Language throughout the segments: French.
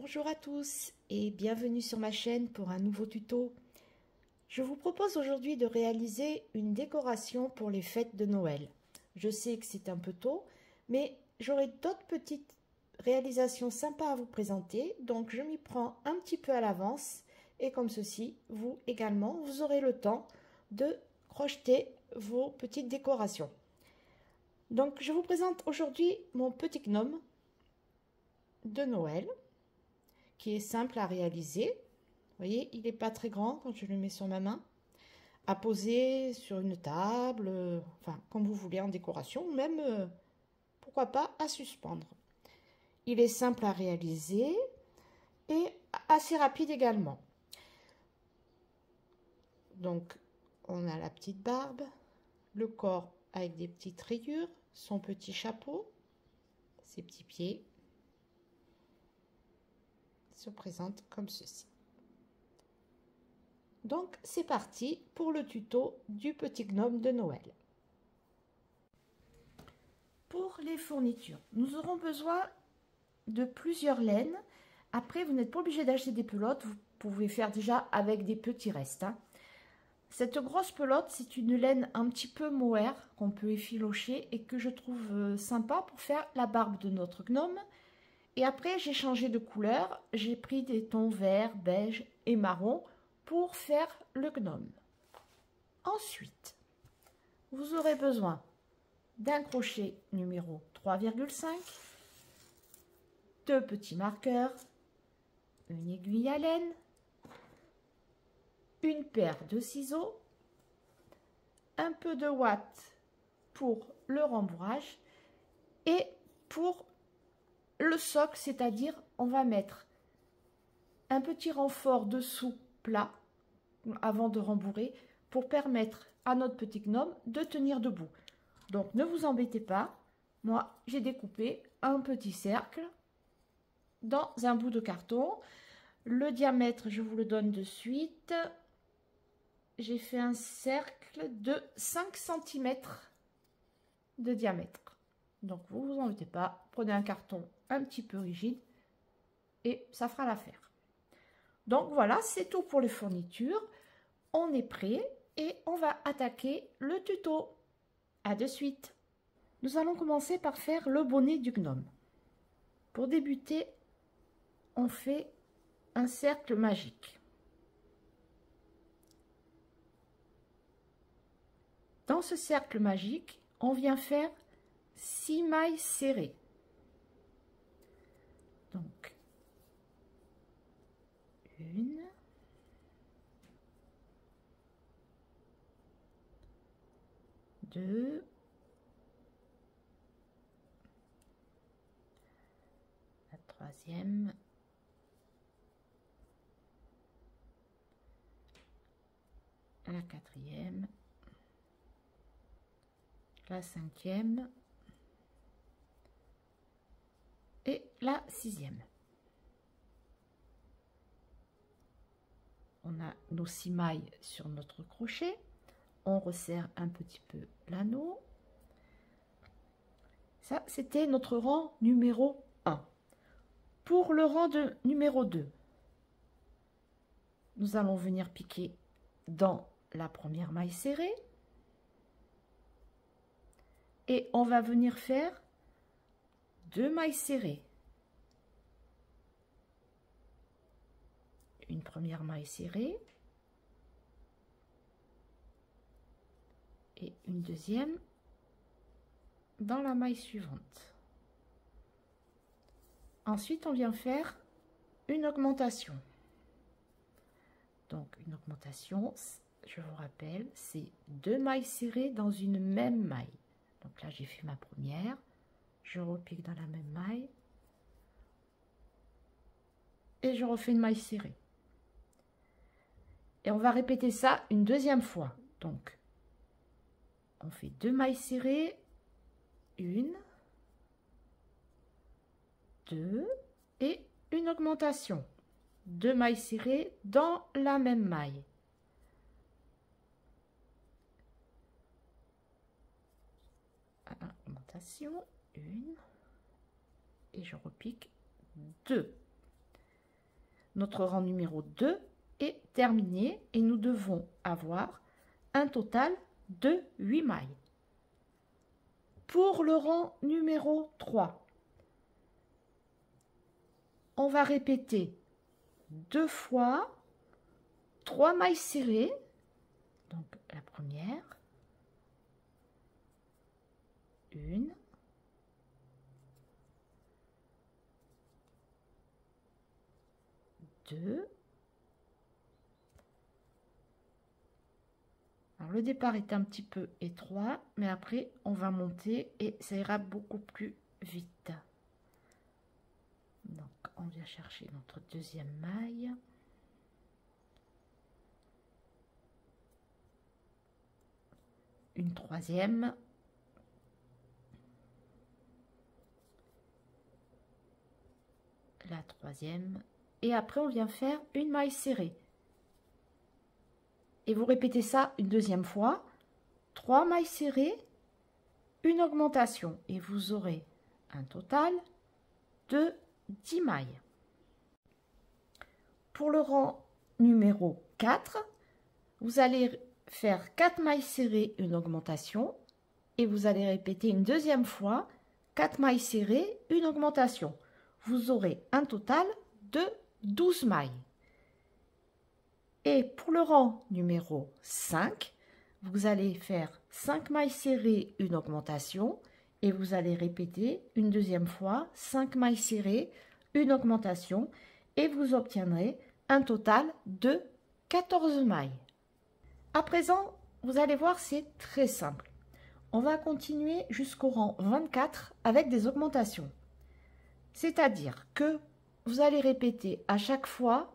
Bonjour à tous et bienvenue sur ma chaîne pour un nouveau tuto. Je vous propose aujourd'hui de réaliser une décoration pour les fêtes de Noël. Je sais que c'est un peu tôt, mais j'aurai d'autres petites réalisations sympas à vous présenter, donc je m'y prends un petit peu à l'avance et comme ceci, vous également, vous aurez le temps de crocheter vos petites décorations. Donc je vous présente aujourd'hui mon petit gnome de Noël, qui est simple à réaliser. Vous voyez, il n'est pas très grand quand je le mets sur ma main, à poser sur une table, enfin comme vous voulez en décoration, ou même, pourquoi pas, à suspendre. Il est simple à réaliser et assez rapide également. Donc, on a la petite barbe, le corps avec des petites rayures, son petit chapeau, ses petits pieds se présentent comme ceci. Donc c'est parti pour le tuto du petit gnome de Noël. Pour les fournitures, nous aurons besoin de plusieurs laines. Après, vous n'êtes pas obligé d'acheter des pelotes, vous pouvez faire déjà avec des petits restes. Cette grosse pelote, c'est une laine un petit peu mohair qu'on peut effilocher et que je trouve sympa pour faire la barbe de notre gnome. Et après, j'ai changé de couleur, j'ai pris des tons vert, beige et marron pour faire le gnome. Ensuite, vous aurez besoin d'un crochet numéro 3,5, deux petits marqueurs, une aiguille à laine, une paire de ciseaux, un peu de ouate pour le rembourrage et pour le socle, c'est-à-dire on va mettre un petit renfort dessous plat avant de rembourrer pour permettre à notre petit gnome de tenir debout. Donc ne vous embêtez pas, moi j'ai découpé un petit cercle dans un bout de carton. Le diamètre, je vous le donne de suite. J'ai fait un cercle de 5 cm de diamètre. Donc vous vous embêtez pas, prenez un carton un petit peu rigide et ça fera l'affaire. Donc voilà, c'est tout pour les fournitures. On est prêt et on va attaquer le tuto. À de suite. Nous allons commencer par faire le bonnet du gnome. Pour débuter, on fait un cercle magique. Dans ce cercle magique, on vient faire 6 mailles serrées. Donc, 1, 2, la troisième, la quatrième, la cinquième et la sixième. On a nos 6 mailles sur notre crochet. On resserre un petit peu l'anneau. Ça, c'était notre rang numéro 1. Pour le rang de numéro 2, nous allons venir piquer dans la première maille serrée. Et on va venir faire 2 mailles serrées. Une première maille serrée. Et une deuxième dans la maille suivante. Ensuite, on vient faire une augmentation. Donc, une augmentation, je vous rappelle, c'est 2 mailles serrées dans une même maille. Donc là, j'ai fait ma première. Je repique dans la même maille. Et je refais une maille serrée. Et on va répéter ça une deuxième fois. Donc, on fait 2 mailles serrées, 1, 2 et une augmentation. 2 mailles serrées dans la même maille. Augmentation, 1 et je repique 2. notre rang numéro 2 est terminé et nous devons avoir un total de 8 mailles. Pour le rang numéro 3, on va répéter 2 fois 3 mailles serrées. Donc la première, 1, 2. Alors le départ est un petit peu étroit, mais après on va monter et ça ira beaucoup plus vite. Donc on vient chercher notre deuxième maille. Une troisième. La troisième. Et après on vient faire une maille serrée. Et vous répétez ça une deuxième fois. 3 mailles serrées, une augmentation. Et vous aurez un total de 10 mailles. Pour le rang numéro 4, vous allez faire 4 mailles serrées, une augmentation. Et vous allez répéter une deuxième fois 4 mailles serrées, une augmentation. Vous aurez un total de 12 mailles. Et pour le rang numéro 5, vous allez faire 5 mailles serrées, une augmentation. Et vous allez répéter une deuxième fois 5 mailles serrées, une augmentation. Et vous obtiendrez un total de 14 mailles. À présent, vous allez voir, c'est très simple. On va continuer jusqu'au rang 24 avec des augmentations. C'est-à-dire que vous allez répéter à chaque fois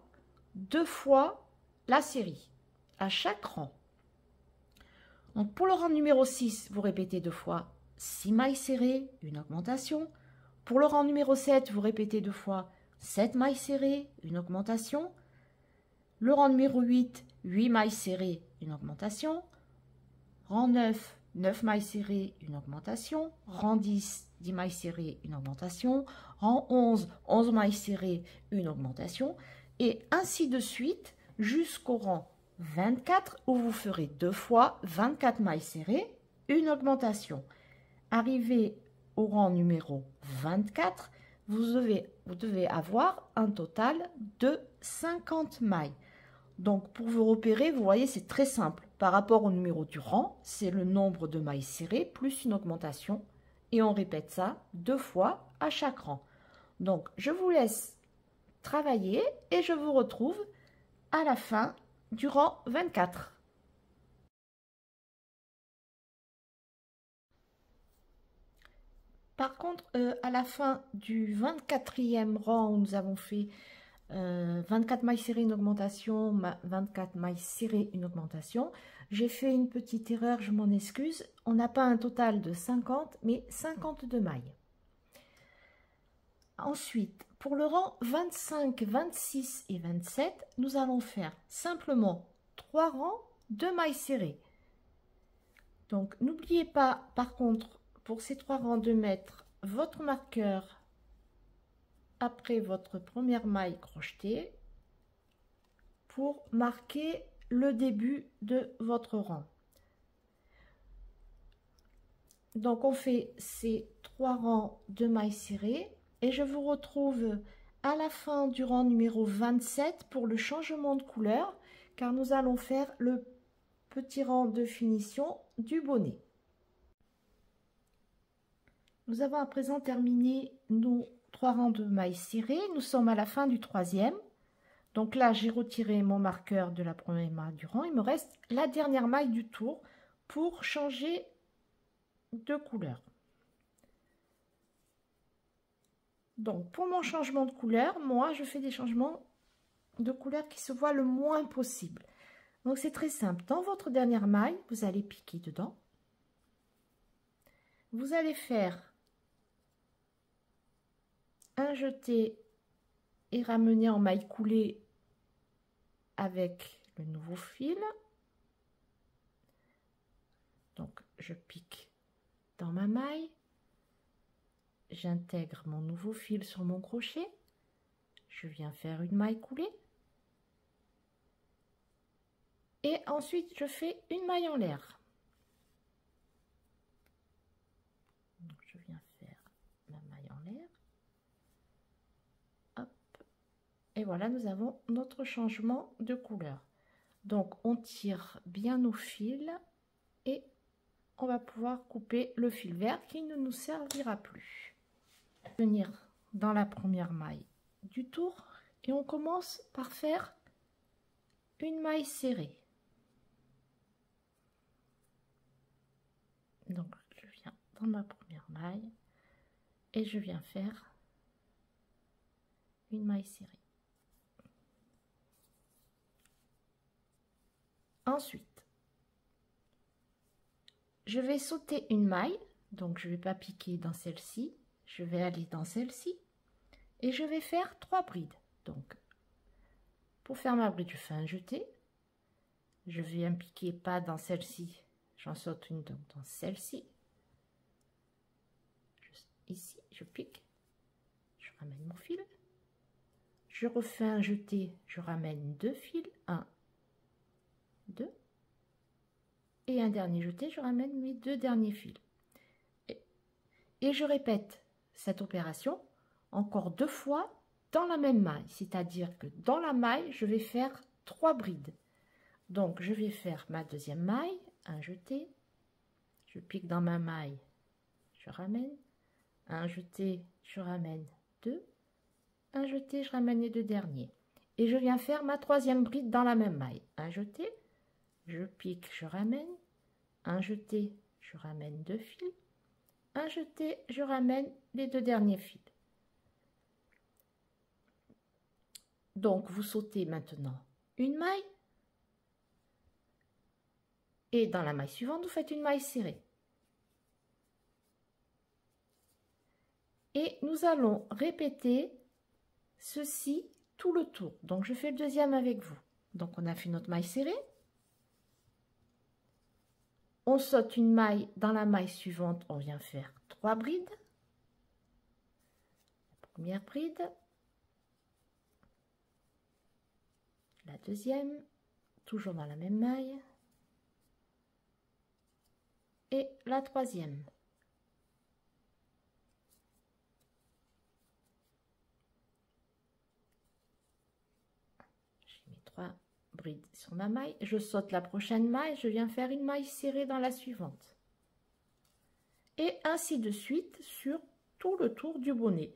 2 fois la série, à chaque rang. Donc pour le rang numéro 6, vous répétez 2 fois 6 mailles serrées, une augmentation. Pour le rang numéro 7, vous répétez 2 fois 7 mailles serrées, une augmentation. Le rang numéro 8, 8 mailles serrées, une augmentation. Rang 9, 9 mailles serrées, une augmentation. Rang 10, 10 mailles serrées, une augmentation. Rang 11, 11 mailles serrées, une augmentation. Et ainsi de suite jusqu'au rang 24 où vous ferez 2 fois 24 mailles serrées, une augmentation. Arrivé au rang numéro 24, vous devez avoir un total de 50 mailles. Donc, pour vous repérer, vous voyez, c'est très simple. Par rapport au numéro du rang, c'est le nombre de mailles serrées plus une augmentation. Et on répète ça 2 fois à chaque rang. Donc, je vous laisse travailler et je vous retrouve à la fin du rang 24. Par contre, à la fin du 24e rang où nous avons fait 24 mailles serrées, une augmentation, 24 mailles serrées, une augmentation. J'ai fait une petite erreur, je m'en excuse. On n'a pas un total de 50, mais 52 mailles. Ensuite, pour le rang 25, 26 et 27, nous allons faire simplement 3 rangs de mailles serrées. Donc, n'oubliez pas, par contre, pour ces 3 rangs de mettre votre marqueur après votre première maille crochetée pour marquer le début de votre rang. Donc on fait ces 3 rangs de mailles serrées et je vous retrouve à la fin du rang numéro 27 pour le changement de couleur, car nous allons faire le petit rang de finition du bonnet. Nous avons à présent terminé nos 3 rangs de mailles serrées. Nous sommes à la fin du 3e. Donc là, j'ai retiré mon marqueur de la première maille du rang. Il me reste la dernière maille du tour pour changer de couleur. Donc, pour mon changement de couleur, moi, je fais des changements de couleur qui se voient le moins possible. Donc, c'est très simple. Dans votre dernière maille, vous allez piquer dedans. Vous allez faire un jeté et ramener en maille coulée avec le nouveau fil. Donc, je pique dans ma maille. J'intègre mon nouveau fil sur mon crochet. je viens faire une maille coulée. Et ensuite, je fais une maille en l'air. Donc, je viens faire ma maille en l'air. Hop. Et voilà, nous avons notre changement de couleur. Donc, on tire bien nos fils et on va pouvoir couper le fil vert qui ne nous servira plus. Venir dans la première maille du tour et on commence par faire une maille serrée. Donc je viens dans ma première maille et je viens faire une maille serrée. Ensuite, je vais sauter une maille, donc je ne vais pas piquer dans celle-ci, je vais aller dans celle-ci et je vais faire 3 brides. Donc pour faire ma bride, je fais un jeté, je viens piquer pas dans celle-ci, j'en saute une donc dans celle-ci, ici je pique, je ramène mon fil, je refais un jeté, je ramène 2 fils, 1, 2, et un dernier jeté, je ramène mes 2 derniers fils. Et je répète cette opération encore 2 fois dans la même maille, c'est-à-dire que dans la maille, je vais faire 3 brides. Donc, je vais faire ma deuxième maille, un jeté, je pique dans ma maille, je ramène, un jeté, je ramène 2, un jeté, je ramène les 2 derniers. Et je viens faire ma troisième bride dans la même maille, un jeté, je pique, je ramène, un jeté, je ramène 2 fils, un jeté, je ramène les 2 derniers fils. Donc, vous sautez maintenant une maille et dans la maille suivante, vous faites une maille serrée. Et nous allons répéter ceci tout le tour. Donc, je fais le deuxième avec vous. Donc, on a fait notre maille serrée. On saute une maille, dans la maille suivante, on vient faire 3 brides. La première bride. La deuxième, toujours dans la même maille. Et la troisième. J'ai mis 3 brides sur ma maille. Je saute la prochaine maille, je viens faire une maille serrée dans la suivante. Et ainsi de suite sur tout le tour du bonnet.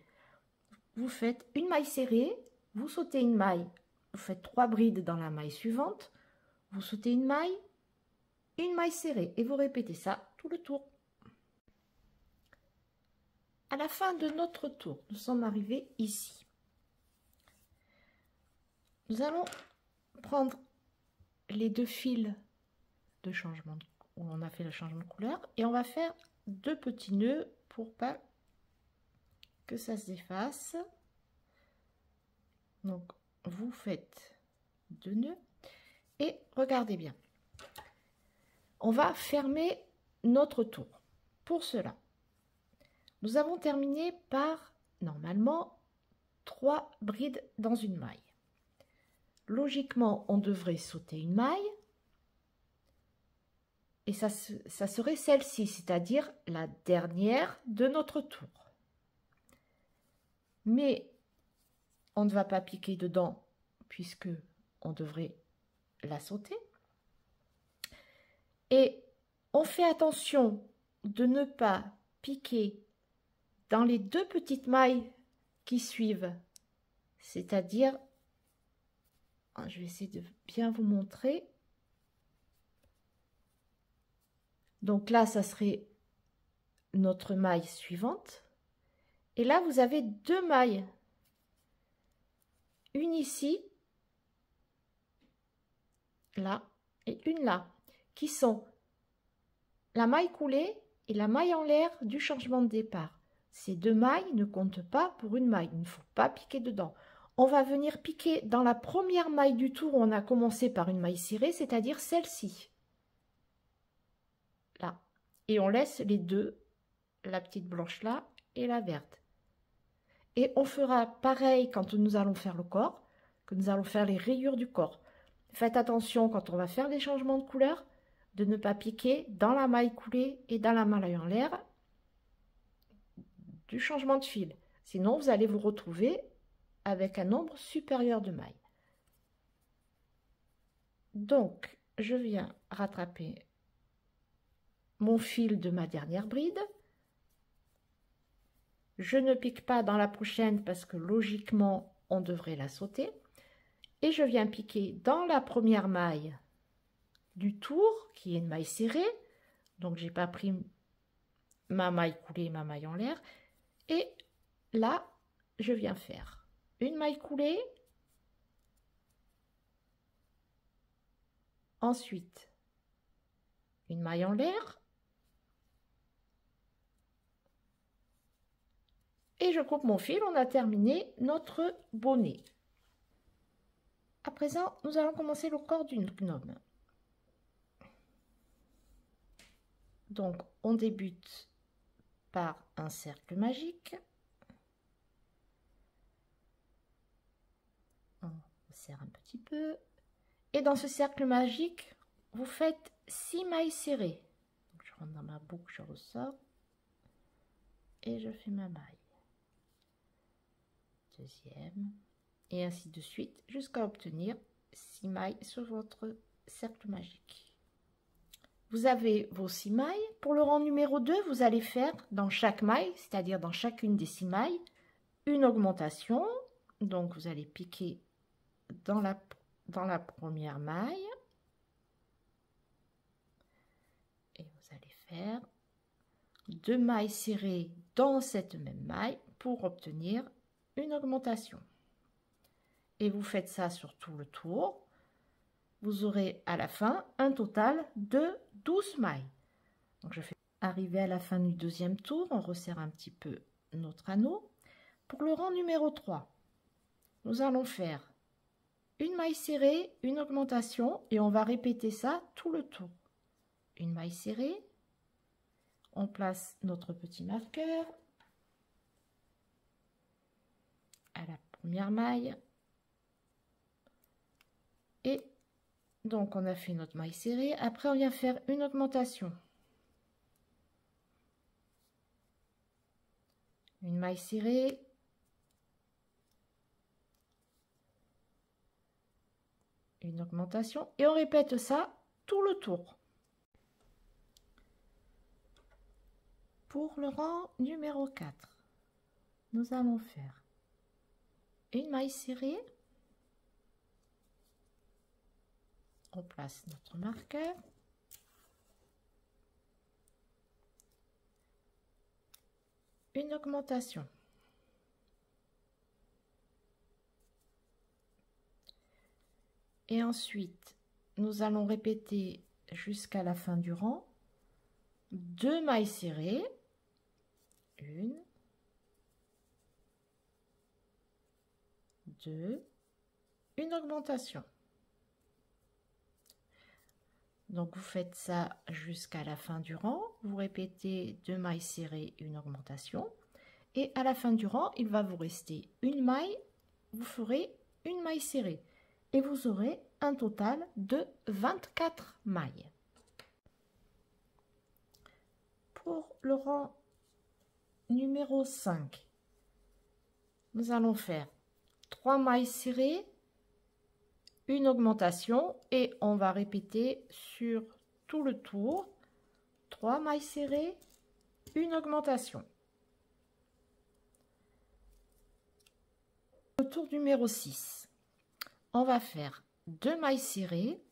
Vous faites une maille serrée, vous sautez une maille, vous faites 3 brides dans la maille suivante, vous sautez une maille serrée et vous répétez ça tout le tour. À la fin de notre tour, nous sommes arrivés ici. Nous allons prendre les 2 fils de changement où on a fait le changement de couleur et on va faire 2 petits nœuds pour pas que ça se efface. Donc vous faites 2 nœuds et regardez bien, on va fermer notre tour. Pour cela, nous avons terminé par normalement 3 brides dans une maille. Logiquement, on devrait sauter une maille et ça serait celle-ci, c'est-à-dire la dernière de notre tour. Mais on ne va pas piquer dedans puisque on devrait la sauter. Et on fait attention de ne pas piquer dans les 2 petites mailles qui suivent, c'est-à-dire, je vais essayer de bien vous montrer. Donc là, ça serait notre maille suivante. Et là, vous avez 2 mailles. Une ici, là, et une là, qui sont la maille coulée et la maille en l'air du changement de départ. Ces 2 mailles ne comptent pas pour une maille, il ne faut pas piquer dedans. On va venir piquer dans la première maille du tour où on a commencé par une maille serrée, c'est-à-dire celle-ci. Là. Et on laisse les 2, la petite blanche là et la verte. Et on fera pareil quand nous allons faire le corps, que nous allons faire les rayures du corps. Faites attention quand on va faire les changements de couleur, de ne pas piquer dans la maille coulée et dans la maille en l'air du changement de fil. Sinon, vous allez vous retrouver avec un nombre supérieur de mailles. Donc, je viens rattraper mon fil de ma dernière bride. Je ne pique pas dans la prochaine parce que logiquement, on devrait la sauter. Et je viens piquer dans la première maille du tour, qui est une maille serrée. Donc, j'ai pas pris ma maille coulée, ma maille en l'air. Et là, je viens faire une maille coulée. Ensuite, une maille en l'air. Et je coupe mon fil, on a terminé notre bonnet. À présent, nous allons commencer le corps d'une gnome. Donc, on débute par un cercle magique. On serre un petit peu. Et dans ce cercle magique, vous faites 6 mailles serrées. Donc, je rentre dans ma boucle, je ressors. Et je fais ma maille. Deuxième. Et ainsi de suite, jusqu'à obtenir 6 mailles sur votre cercle magique. Vous avez vos 6 mailles. Pour le rang numéro 2, vous allez faire dans chaque maille, c'est-à-dire dans chacune des 6 mailles, une augmentation. Donc, vous allez piquer dans la première maille. Et vous allez faire 2 mailles serrées dans cette même maille pour obtenir une augmentation. Et vous faites ça sur tout le tour. Vous aurez à la fin un total de 12 mailles. Donc je fais arriver à la fin du deuxième tour, on resserre un petit peu notre anneau. Pour le rang numéro 3, nous allons faire une maille serrée, une augmentation et on va répéter ça tout le tour. Une maille serrée, on place notre petit marqueur à la première maille et donc on a fait notre maille serrée. Après on vient faire une augmentation, une maille serrée, une augmentation et on répète ça tout le tour. Pour le rang numéro 4, nous allons faire une maille serrée, on place notre marqueur, une augmentation, et ensuite nous allons répéter jusqu'à la fin du rang 2 mailles serrées, une, 2, une augmentation. Donc vous faites ça jusqu'à la fin du rang, vous répétez 2 mailles serrées, une augmentation, et à la fin du rang, il va vous rester une maille, vous ferez une maille serrée, et vous aurez un total de 24 mailles. Pour le rang numéro 5, nous allons faire 3 mailles serrées, une augmentation et on va répéter sur tout le tour 3 mailles serrées, une augmentation. Le tour numéro 6, on va faire 2 mailles serrées,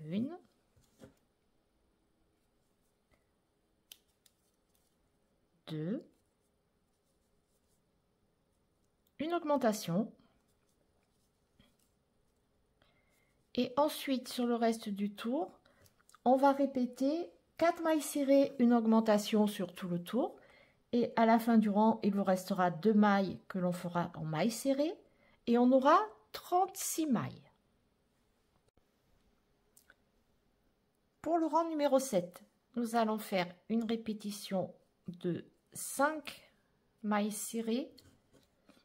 une, 2, une augmentation. Et ensuite, sur le reste du tour, on va répéter 4 mailles serrées, une augmentation sur tout le tour. Et à la fin du rang, il vous restera 2 mailles que l'on fera en mailles serrées. Et on aura 36 mailles. Pour le rang numéro 7, nous allons faire une répétition de 5 mailles serrées,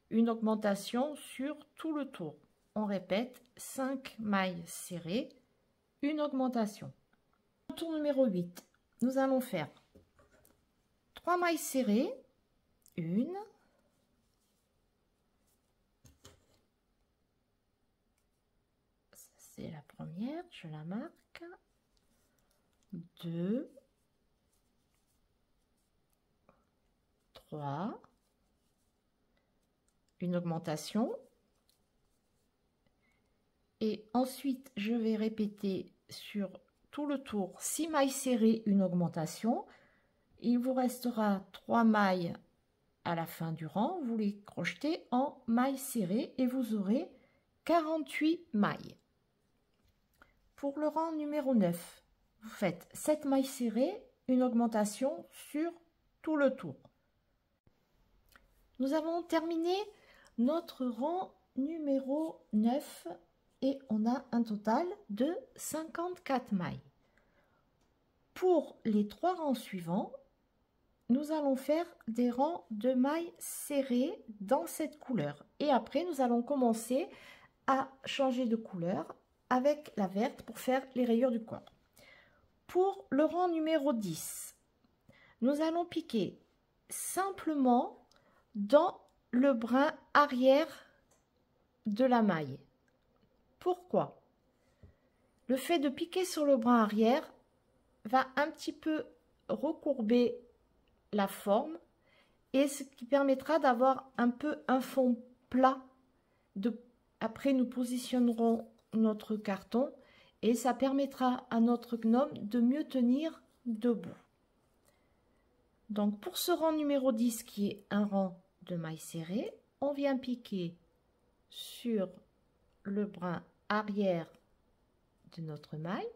une augmentation sur tout le tour. On répète, 5 mailles serrées, une augmentation. Tour numéro 8, nous allons faire 3 mailles serrées, une, c'est la première, je la marque, 2, 3, une augmentation, et ensuite je vais répéter sur tout le tour 6 mailles serrées, une augmentation. Il vous restera 3 mailles à la fin du rang, vous les crochetez en mailles serrées et vous aurez 48 mailles. Pour le rang numéro 9, vous faites 7 mailles serrées, une augmentation sur tout le tour. Nous avons terminé notre rang numéro 9 et on a un total de 54 mailles. Pour les 3 rangs suivants, nous allons faire des rangs de mailles serrées dans cette couleur. Et après, nous allons commencer à changer de couleur avec la verte pour faire les rayures du corps. Pour le rang numéro 10, nous allons piquer simplement dans le brin arrière de la maille. Pourquoi? Le fait de piquer sur le brin arrière va un petit peu recourber la forme et ce qui permettra d'avoir un peu un fond plat. Après, nous positionnerons notre carton et ça permettra à notre gnome de mieux tenir debout. Donc pour ce rang numéro 10 qui est un rang de mailles serrées, on vient piquer sur le brin arrière de notre maille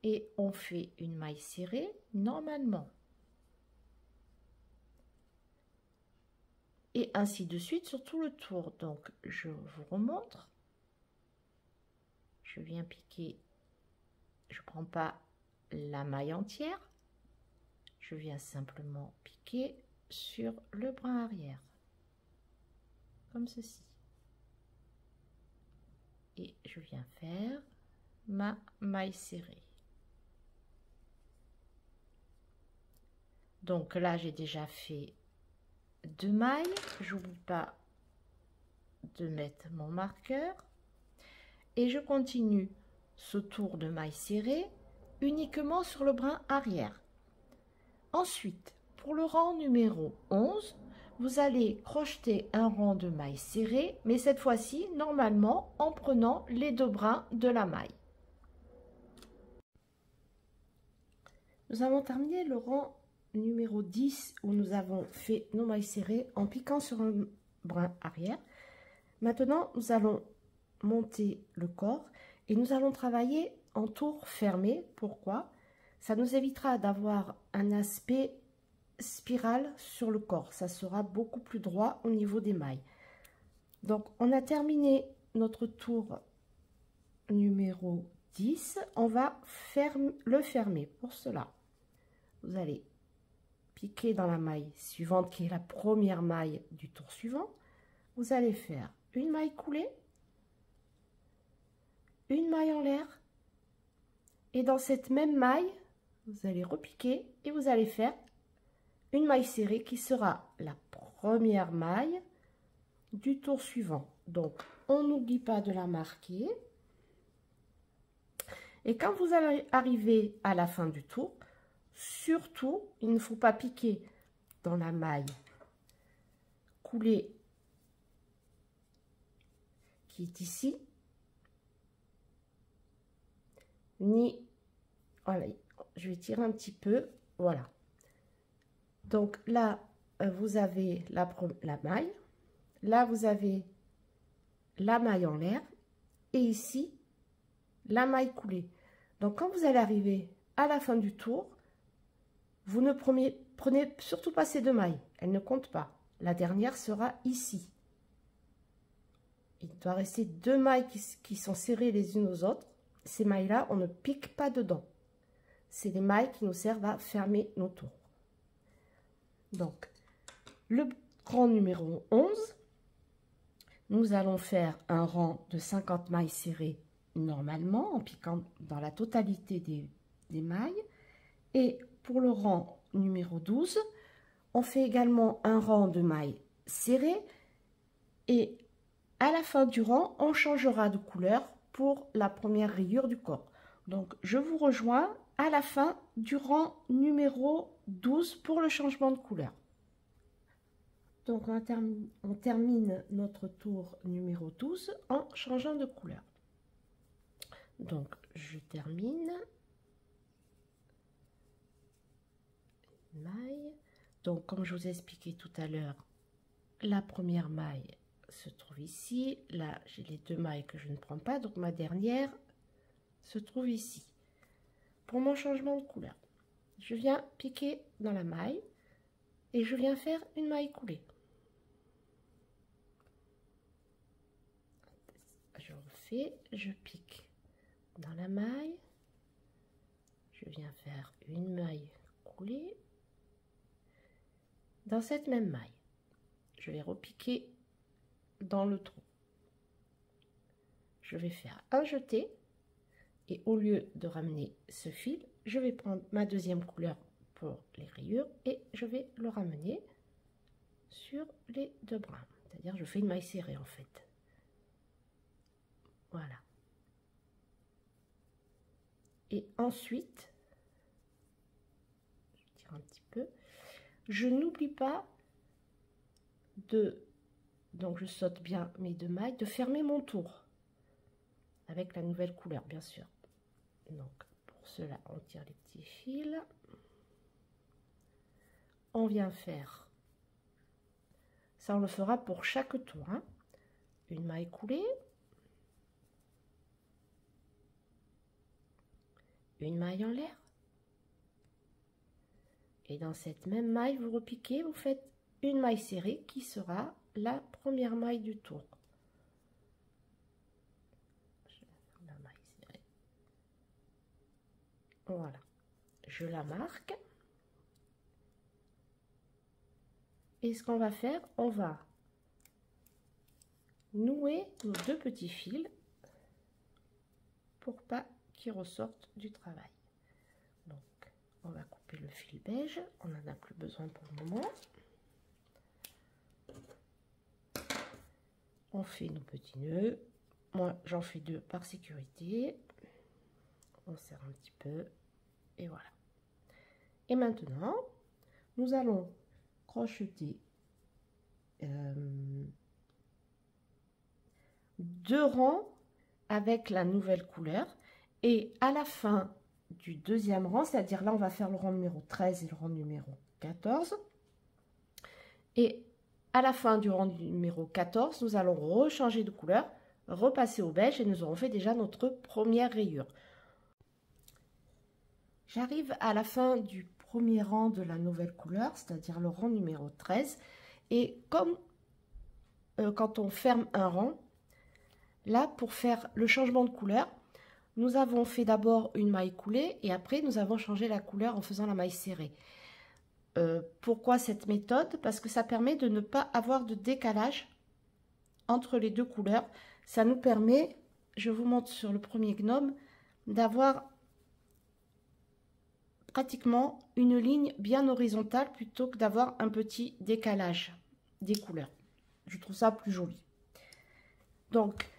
et on fait une maille serrée normalement. Et ainsi de suite sur tout le tour. Donc je vous remontre. Je viens piquer, je prends pas la maille entière, je viens simplement piquer sur le brin arrière, comme ceci. Et je viens faire ma maille serrée. Donc là, j'ai déjà fait 2 mailles. J'oublie pas de mettre mon marqueur. Et je continue ce tour de maille serrée uniquement sur le brin arrière. Ensuite, pour le rang numéro 11, vous allez crocheter un rang de mailles serrées, mais cette fois-ci, normalement, en prenant les 2 brins de la maille. Nous avons terminé le rang numéro 10 où nous avons fait nos mailles serrées en piquant sur un brin arrière. Maintenant, nous allons monter le corps et nous allons travailler en tour fermé. Pourquoi? Ça nous évitera d'avoir un aspect spirale sur le corps. Ça sera beaucoup plus droit au niveau des mailles. Donc, on a terminé notre tour numéro 10. On va le fermer. Pour cela, vous allez piquer dans la maille suivante qui est la première maille du tour suivant. Vous allez faire une maille coulée, une maille en l'air et dans cette même maille vous allez repiquer et vous allez faire une maille serrée qui sera la première maille du tour suivant. Donc on n'oublie pas de la marquer et quand vous allez arriver à la fin du tour, surtout il ne faut pas piquer dans la maille coulée qui est ici, ni, voilà, je vais tirer un petit peu, voilà. Donc là, vous avez la maille, là vous avez la maille en l'air, et ici, la maille coulée. Donc quand vous allez arriver à la fin du tour, vous ne prenez surtout pas ces 2 mailles, elles ne comptent pas. La dernière sera ici. Il doit rester 2 mailles qui sont serrées les unes aux autres. Ces mailles-là, on ne pique pas dedans. C'est les mailles qui nous servent à fermer nos tours. Donc, le rang numéro 11, nous allons faire un rang de 50 mailles serrées normalement, en piquant dans la totalité des mailles. Et pour le rang numéro 12, on fait également un rang de mailles serrées. Et à la fin du rang, on changera de couleur pour la première rayure du corps. Donc, je vous rejoins à la fin du rang numéro 12 pour le changement de couleur. Donc, on termine notre tour numéro 12 en changeant de couleur. Donc, je termine. Maille. Donc, comme je vous ai expliqué tout à l'heure, la première maille se trouve ici. Là, j'ai les deux mailles que je ne prends pas. Donc, ma dernière se trouve ici. Pour mon changement de couleur, je viens piquer dans la maille et je viens faire une maille coulée. Je refais, je pique dans la maille, je viens faire une maille coulée. Dans cette même maille, je vais repiquer dans le trou. Je vais faire un jeté et au lieu de ramener ce fil, je vais prendre ma deuxième couleur pour les rayures et je vais le ramener sur les deux brins. C'est-à-dire je fais une maille serrée en fait. Voilà. Et ensuite, je tire un petit peu, je n'oublie pas de, donc je saute bien mes deux mailles, de fermer mon tour avec la nouvelle couleur bien sûr. Donc pour cela on tire les petits fils, on vient faire, ça on le fera pour chaque tour, hein. Une maille coulée, une maille en l'air, et dans cette même maille vous repiquez, vous faites une maille serrée qui sera la première maille du tour. Je vais faire la maille serrée. Voilà, je la marque. Et ce qu'on va faire, on va nouer nos deux petits fils pour pas qu'ils ressortent du travail. Donc, on va couper le fil beige, on n'en a plus besoin pour le moment. On fait nos petits nœuds. Moi, j'en fais deux par sécurité. On serre un petit peu et voilà. Et maintenant, nous allons crocheter deux rangs avec la nouvelle couleur et à la fin du deuxième rang, c'est-à-dire là on va faire le rang numéro 13 et le rang numéro 14, et à la fin du rang numéro 14 nous allons rechanger de couleur, repasser au beige et nous aurons fait déjà notre première rayure. J'arrive à la fin du premier rang de la nouvelle couleur, c'est-à-dire le rang numéro 13, et comme quand on ferme un rang, là pour faire le changement de couleur, nous avons fait d'abord une maille coulée et après nous avons changé la couleur en faisant la maille serrée. Pourquoi cette méthode? Parce que ça permet de ne pas avoir de décalage entre les deux couleurs. Ça nous permet, je vous montre sur le premier gnome, d'avoir pratiquement une ligne bien horizontale plutôt que d'avoir un petit décalage des couleurs. Je trouve ça plus joli. Donc,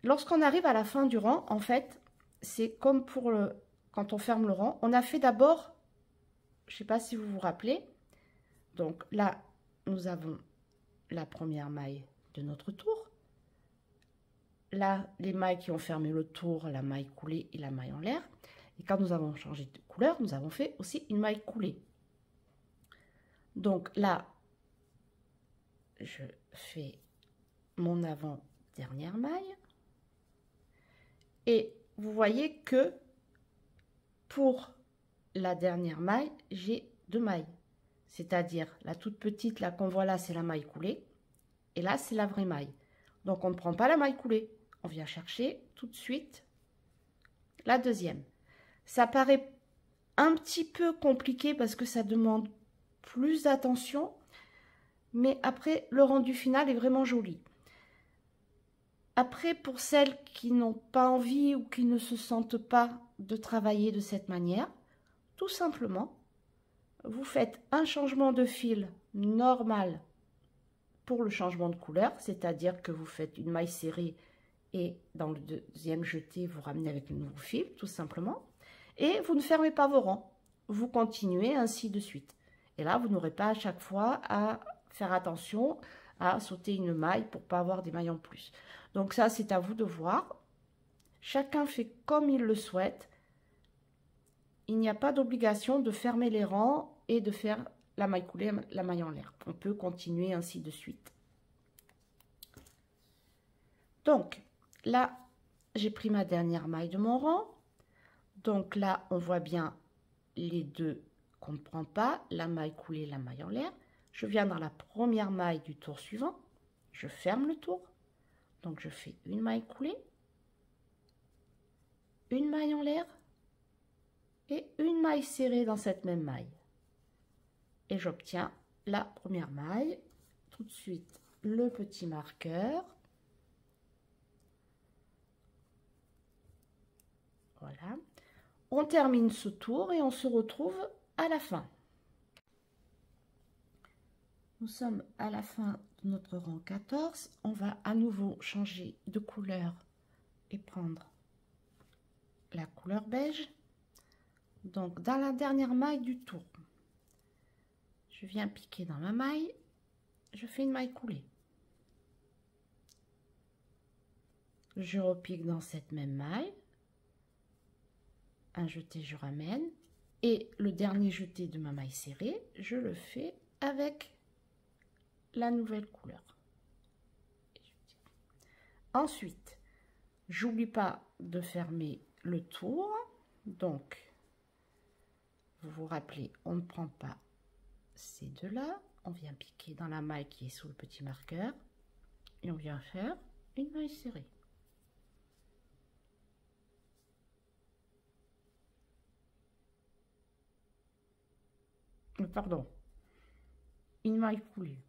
lorsqu'on arrive à la fin du rang, en fait, c'est comme pour quand on ferme le rang. On a fait d'abord, je ne sais pas si vous vous rappelez, donc là, nous avons la première maille de notre tour. Là, les mailles qui ont fermé le tour, la maille coulée et la maille en l'air. Et quand nous avons changé de couleur, nous avons fait aussi une maille coulée. Donc là, je fais mon avant-dernière maille. Et vous voyez que pour la dernière maille, j'ai deux mailles. C'est-à-dire la toute petite, là qu'on voit là, c'est la maille coulée. Et là, c'est la vraie maille. Donc on ne prend pas la maille coulée. On vient chercher tout de suite la deuxième. Ça paraît un petit peu compliqué parce que ça demande plus d'attention, mais après, le rendu final est vraiment joli. Après, pour celles qui n'ont pas envie ou qui ne se sentent pas de travailler de cette manière, tout simplement, vous faites un changement de fil normal pour le changement de couleur, c'est-à-dire que vous faites une maille serrée et dans le deuxième jeté, vous ramenez avec le nouveau fil, tout simplement. Et vous ne fermez pas vos rangs, vous continuez ainsi de suite. Et là, vous n'aurez pas à chaque fois à faire attention à sauter une maille pour pas avoir des mailles en plus. Donc ça, c'est à vous de voir. Chacun fait comme il le souhaite. Il n'y a pas d'obligation de fermer les rangs et de faire la maille coulée, la maille en l'air. On peut continuer ainsi de suite. Donc, là, j'ai pris ma dernière maille de mon rang. Donc là, on voit bien les deux qu'on ne prend pas, la maille coulée, la maille en l'air. Je viens dans la première maille du tour suivant. Je ferme le tour. Donc, je fais une maille coulée, une maille en l'air et une maille serrée dans cette même maille. Et j'obtiens la première maille. Tout de suite, le petit marqueur. Voilà. On termine ce tour et on se retrouve à la fin. Nous sommes à la fin de notre rang 14. On va à nouveau changer de couleur et prendre la couleur beige. Donc, dans la dernière maille du tour, je viens piquer dans ma maille, je fais une maille coulée. Je repique dans cette même maille. Un jeté, je ramène. Et le dernier jeté de ma maille serrée, je le fais avec la nouvelle couleur. Ensuite, j'oublie pas de fermer le tour. Donc, vous vous rappelez, on ne prend pas ces deux-là. On vient piquer dans la maille qui est sous le petit marqueur. Et on vient faire une maille serrée. Pardon, une maille coulée.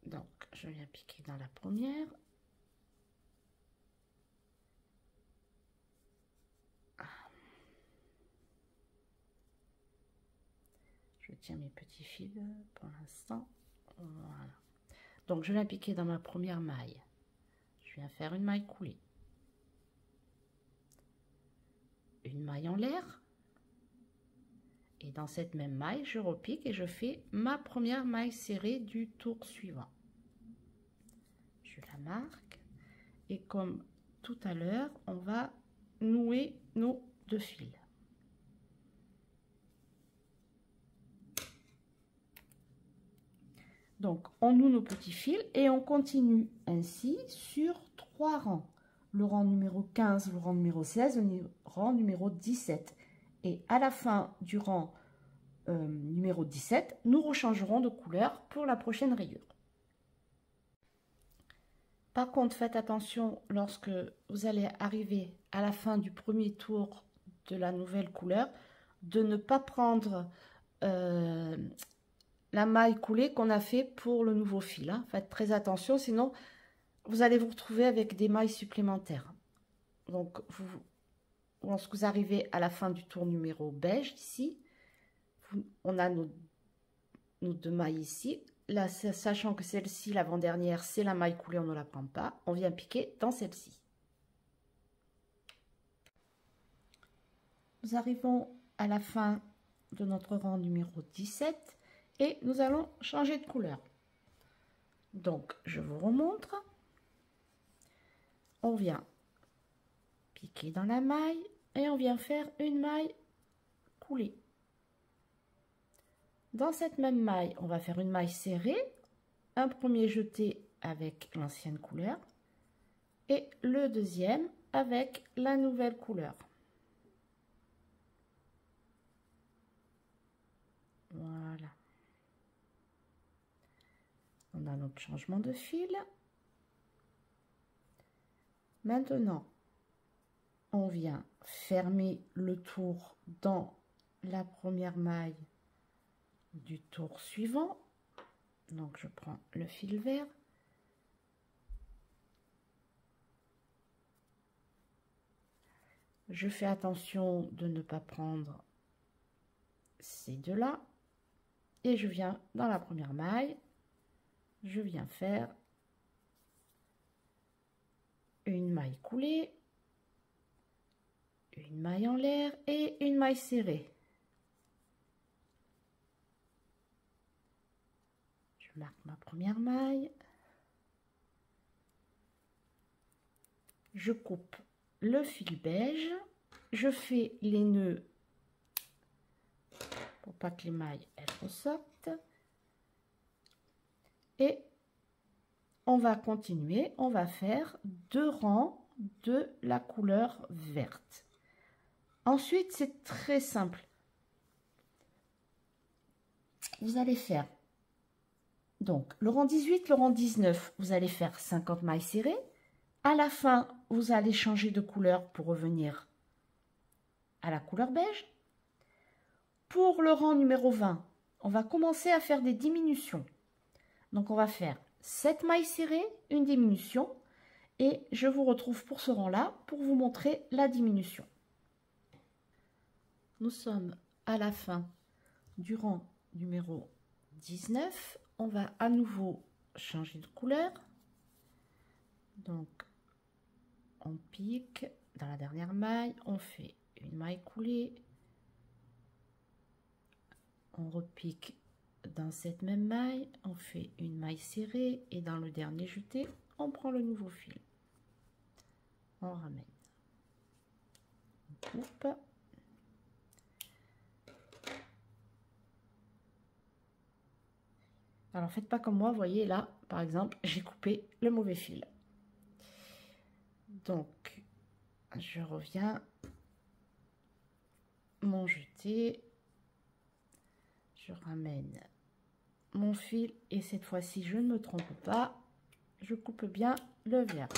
Donc, je viens piquer dans la première. Je tiens mes petits fils pour l'instant. Voilà. Donc, je viens piquer dans ma première maille. Je viens faire une maille coulée. Une maille en l'air. Et dans cette même maille, je repique et je fais ma première maille serrée du tour suivant. Je la marque. Et comme tout à l'heure, on va nouer nos deux fils. Donc, on noue nos petits fils et on continue ainsi sur 3 rangs. Le rang numéro 15, le rang numéro 16, le rang numéro 17. Et à la fin du rang numéro 17, nous rechangerons de couleur pour la prochaine rayure. Par contre, faites attention lorsque vous allez arriver à la fin du premier tour de la nouvelle couleur, de ne pas prendre la maille coulée qu'on a fait pour le nouveau fil. Hein. Faites très attention, sinon vous allez vous retrouver avec des mailles supplémentaires. Donc, lorsque vous arrivez à la fin du tour numéro beige, ici, on a nos deux mailles ici. Là, sachant que celle-ci, l'avant-dernière, c'est la maille coulée, on ne la prend pas. On vient piquer dans celle-ci. Nous arrivons à la fin de notre rang numéro 17 et nous allons changer de couleur. Donc, je vous remontre. On vient piquer dans la maille et on vient faire une maille coulée. Dans cette même maille, on va faire une maille serrée, un premier jeté avec l'ancienne couleur et le deuxième avec la nouvelle couleur. Voilà. On a notre changement de fil. Maintenant, on vient fermer le tour dans la première maille du tour suivant. Donc, je prends le fil vert. Je fais attention de ne pas prendre ces deux-là. Et je viens dans la première maille. Je viens faire une maille coulée, une maille en l'air et une maille serrée. Je marque ma première maille. Je coupe le fil beige. Je fais les nœuds pour pas que les mailles elles ressortent. Et on va continuer. On va faire 2 rangs de la couleur verte. Ensuite, c'est très simple. Vous allez faire donc le rang 18, le rang 19, vous allez faire 50 mailles serrées. À la fin, vous allez changer de couleur pour revenir à la couleur beige. Pour le rang numéro 20, on va commencer à faire des diminutions. Donc, on va faire 7 mailles serrées, une diminution. Et je vous retrouve pour ce rang-là pour vous montrer la diminution. Nous sommes à la fin du rang numéro 19. On va à nouveau changer de couleur. Donc, on pique dans la dernière maille, on fait une maille coulée, on repique dans cette même maille, on fait une maille serrée et dans le dernier jeté, on prend le nouveau fil. On ramène, on coupe. Alors faites pas comme moi, vous voyez là, par exemple, j'ai coupé le mauvais fil. Donc, je reviens, mon jeté, je ramène mon fil et cette fois-ci, je ne me trompe pas, je coupe bien le vert.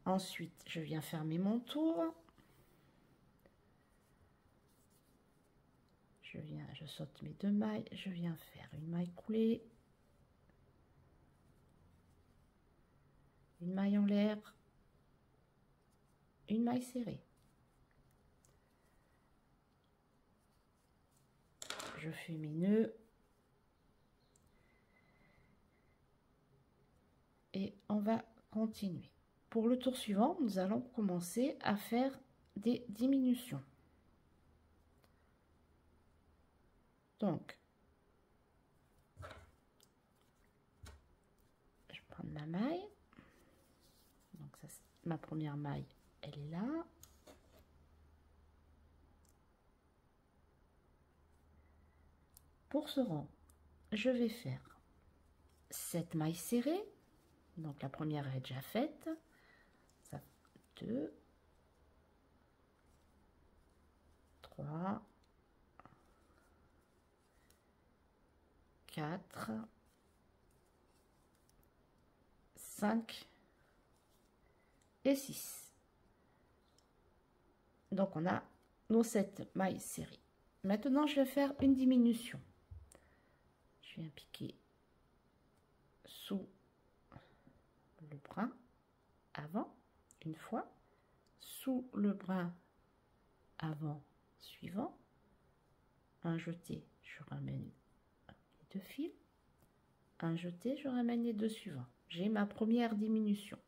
Ensuite, je viens fermer mon tour. Je saute mes 2 mailles, je viens faire une maille coulée, une maille en l'air, une maille serrée. Je fais mes nœuds et on va continuer. Pour le tour suivant, nous allons commencer à faire des diminutions. Donc, je prends ma maille. Donc, ça, ma première maille, elle est là. Pour ce rang, je vais faire 7 mailles serrées. Donc, la première est déjà faite. Ça, 2, 3, 4, 5 et 6. Donc, on a nos 7 mailles serrées. Maintenant, je vais faire une diminution. Je viens piquer sous le brin avant, une fois, sous le brin avant suivant, un jeté, je ramène les 2 fils, un jeté, je ramène les 2 suivants. J'ai ma première diminution.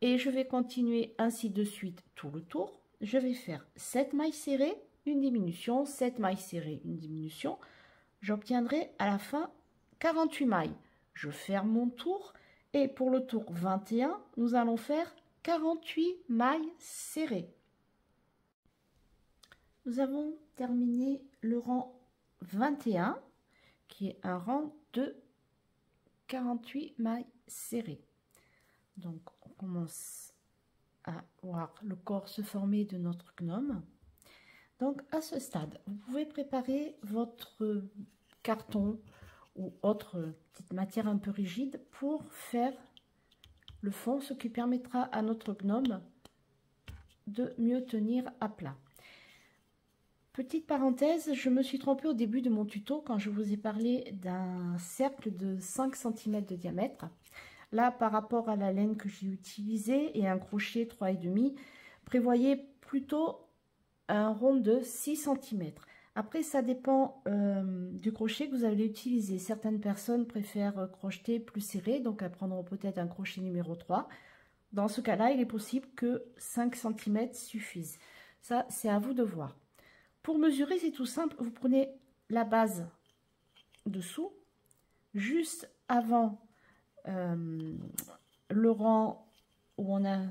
Et je vais continuer ainsi de suite tout le tour. Je vais faire 7 mailles serrées, une diminution, 7 mailles serrées, une diminution. J'obtiendrai à la fin 48 mailles. Je ferme mon tour et pour le tour 21, nous allons faire 48 mailles serrées. Nous avons terminé le rang 21 qui est un rang de 48 mailles serrées. Donc on commence à voir le corps se former de notre gnome. Donc à ce stade, vous pouvez préparer votre carton ou autre petite matière un peu rigide pour faire le fond, ce qui permettra à notre gnome de mieux tenir à plat. Petite parenthèse, je me suis trompée au début de mon tuto quand je vous ai parlé d'un cercle de 5 cm de diamètre. Là, par rapport à la laine que j'ai utilisée et un crochet 3,5, prévoyez plutôt un rond de 6 cm. Après, ça dépend du crochet que vous allez utiliser. Certaines personnes préfèrent crocheter plus serré, donc elles prendront peut-être un crochet numéro 3. Dans ce cas-là, il est possible que 5 cm suffisent. Ça, c'est à vous de voir. Pour mesurer, c'est tout simple. Vous prenez la base dessous, juste avant le rang où on a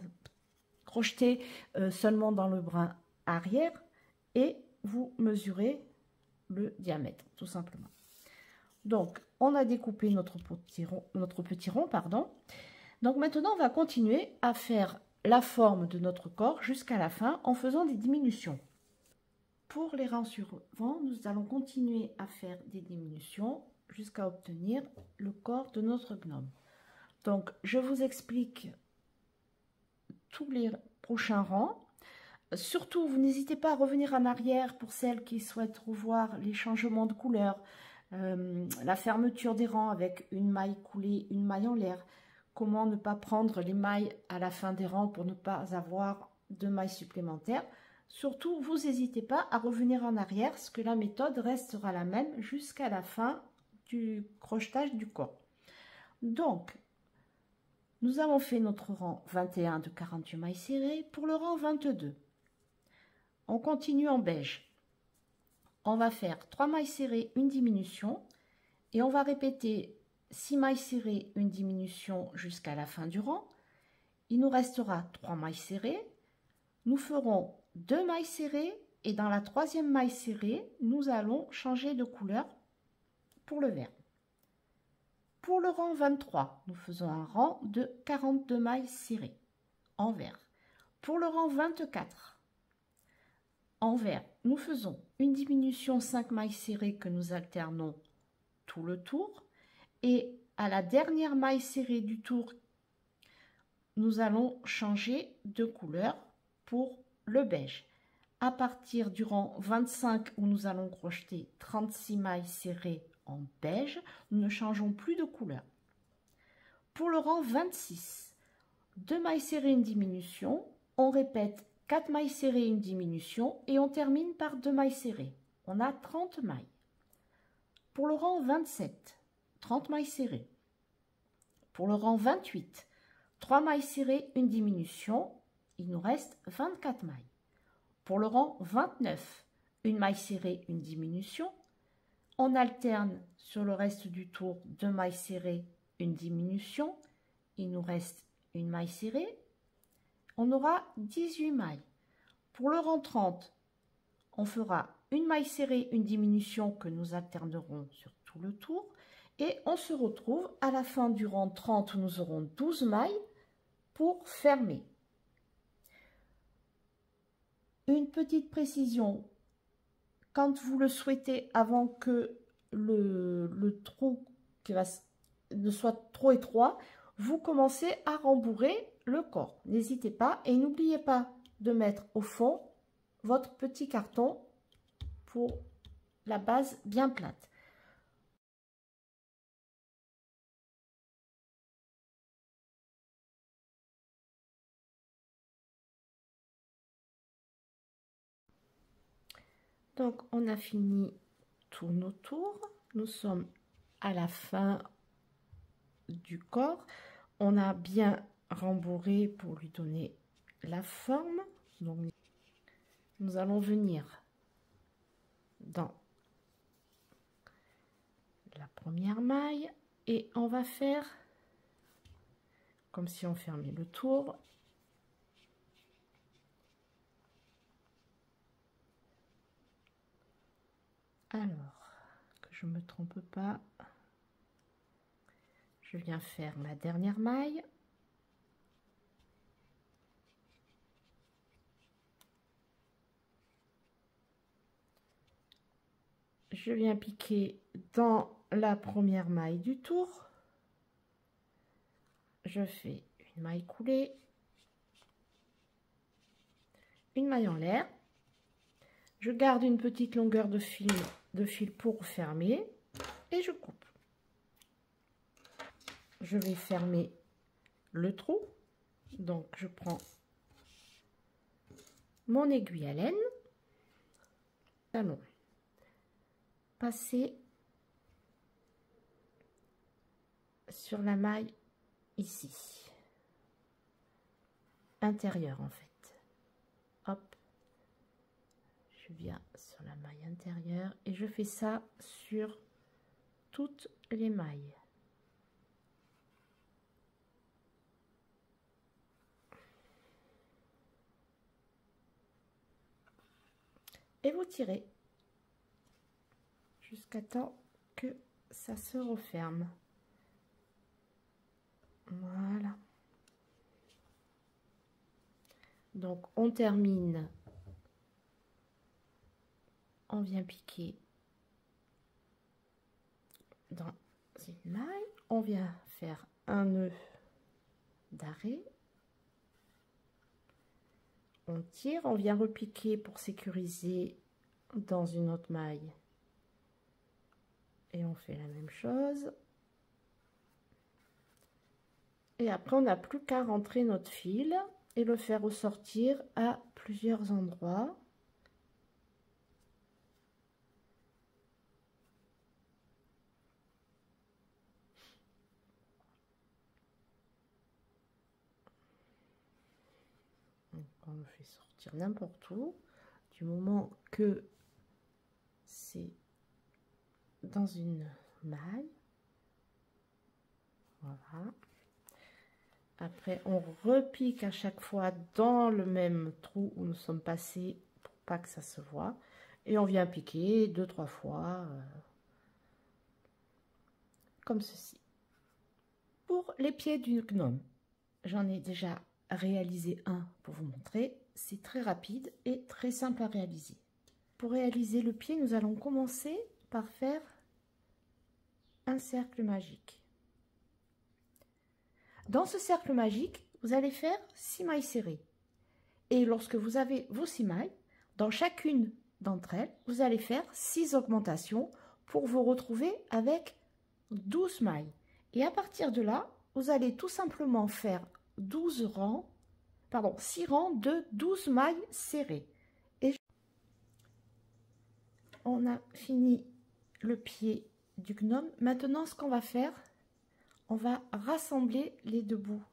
crocheté seulement dans le brin arrière, et vous mesurez le diamètre, tout simplement. Donc, on a découpé notre petit rond, pardon. Donc maintenant, on va continuer à faire la forme de notre corps jusqu'à la fin en faisant des diminutions. Pour les rangs suivants, nous allons continuer à faire des diminutions jusqu'à obtenir le corps de notre gnome. Donc, je vous explique tous les prochains rangs. Surtout, vous n'hésitez pas à revenir en arrière pour celles qui souhaitent revoir les changements de couleur, la fermeture des rangs avec une maille coulée, une maille en l'air, comment ne pas prendre les mailles à la fin des rangs pour ne pas avoir de mailles supplémentaires. Surtout, vous n'hésitez pas à revenir en arrière, parce que la méthode restera la même jusqu'à la fin du crochetage du corps. Donc, nous avons fait notre rang 21 de 48 mailles serrées. Pour le rang 22, on continue en beige. On va faire 3 mailles serrées, une diminution, et on va répéter 6 mailles serrées, une diminution jusqu'à la fin du rang. Il nous restera 3 mailles serrées. Nous ferons 2 mailles serrées, et dans la troisième maille serrée, nous allons changer de couleur pour le vert. Pour le rang 23, nous faisons un rang de 42 mailles serrées en vert. Pour le rang 24, en vert, nous faisons une diminution 5 mailles serrées que nous alternons tout le tour. Et à la dernière maille serrée du tour, nous allons changer de couleur pour le beige. À partir du rang 25 où nous allons crocheter 36 mailles serrées en beige, nous ne changeons plus de couleur. Pour le rang 26, 2 mailles serrées, une diminution, on répète 4 mailles serrées, une diminution, et on termine par 2 mailles serrées. On a 30 mailles. Pour le rang 27, 30 mailles serrées. Pour le rang 28, 3 mailles serrées, une diminution, il nous reste 24 mailles. Pour le rang 29, une maille serrée, une diminution. On alterne sur le reste du tour 2 mailles serrées, une diminution. Il nous reste une maille serrée. On aura 18 mailles. Pour le rang 30, on fera une maille serrée, une diminution que nous alternerons sur tout le tour. Et on se retrouve à la fin du rang 30 où nous aurons 12 mailles pour fermer. Une petite précision, quand vous le souhaitez, avant que le trou ne soit trop étroit, vous commencez à rembourrer le corps. N'hésitez pas et n'oubliez pas de mettre au fond votre petit carton pour la base bien plate. Donc, on a fini tous nos tours. Nous sommes à la fin du corps. On a bien rembourré pour lui donner la forme. Donc, nous allons venir dans la première maille et on va faire comme si on fermait le tour. Alors, que je ne me trompe pas, je viens faire la dernière maille. Je viens piquer dans la première maille du tour. Je fais une une maille coulée, une maille en l'air, je garde une petite longueur de fil pour fermer et je coupe. Je vais fermer le trou, donc je prends mon aiguille à laine, talon, passer sur la maille ici, intérieure en fait, hop, je viens sur la maille intérieure et je fais ça sur toutes les mailles. Et vous tirez jusqu'à temps que ça se referme. Voilà. Donc on termine, on vient piquer dans une maille, on vient faire un nœud d'arrêt, on tire, on vient repiquer pour sécuriser dans une autre maille et on fait la même chose. Et après on n'a plus qu'à rentrer notre fil et le faire ressortir à plusieurs endroits. Donc on le fait sortir n'importe où, du moment que c'est dans une maille. Voilà. Après, on repique à chaque fois dans le même trou où nous sommes passés pour pas que ça se voit. Et on vient piquer 2-3 fois comme ceci. Pour les pieds du gnome, j'en ai déjà réalisé un pour vous montrer. C'est très rapide et très simple à réaliser. Pour réaliser le pied, nous allons commencer par faire un cercle magique. Dans ce cercle magique, vous allez faire 6 mailles serrées. Et lorsque vous avez vos 6 mailles, dans chacune d'entre elles, vous allez faire 6 augmentations pour vous retrouver avec 12 mailles. Et à partir de là, vous allez tout simplement faire 6 rangs de 12 mailles serrées. Et on a fini le pied du gnome. Maintenant, ce qu'on va faire, on va rassembler les deux bouts.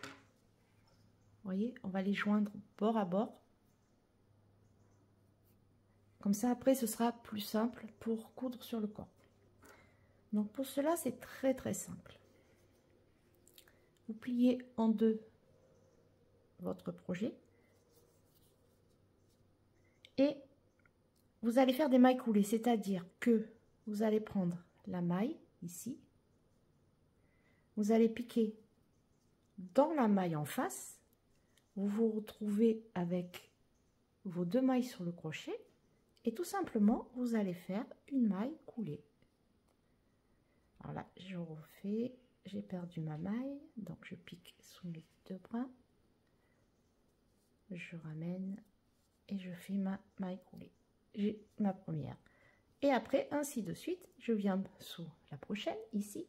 Vous voyez, on va les joindre bord à bord. Comme ça, après, ce sera plus simple pour coudre sur le corps. Donc, pour cela, c'est très, très simple. Vous pliez en deux votre projet. Et vous allez faire des mailles coulées, c'est-à-dire que vous allez prendre la maille ici. Vous allez piquer dans la maille en face. Vous vous retrouvez avec vos 2 mailles sur le crochet. Et tout simplement, vous allez faire une maille coulée. Alors là, je refais, j'ai perdu ma maille, donc je pique sous les 2 brins. Je ramène et je fais ma maille coulée. J'ai ma première. Et après, ainsi de suite, je viens sous la prochaine, ici.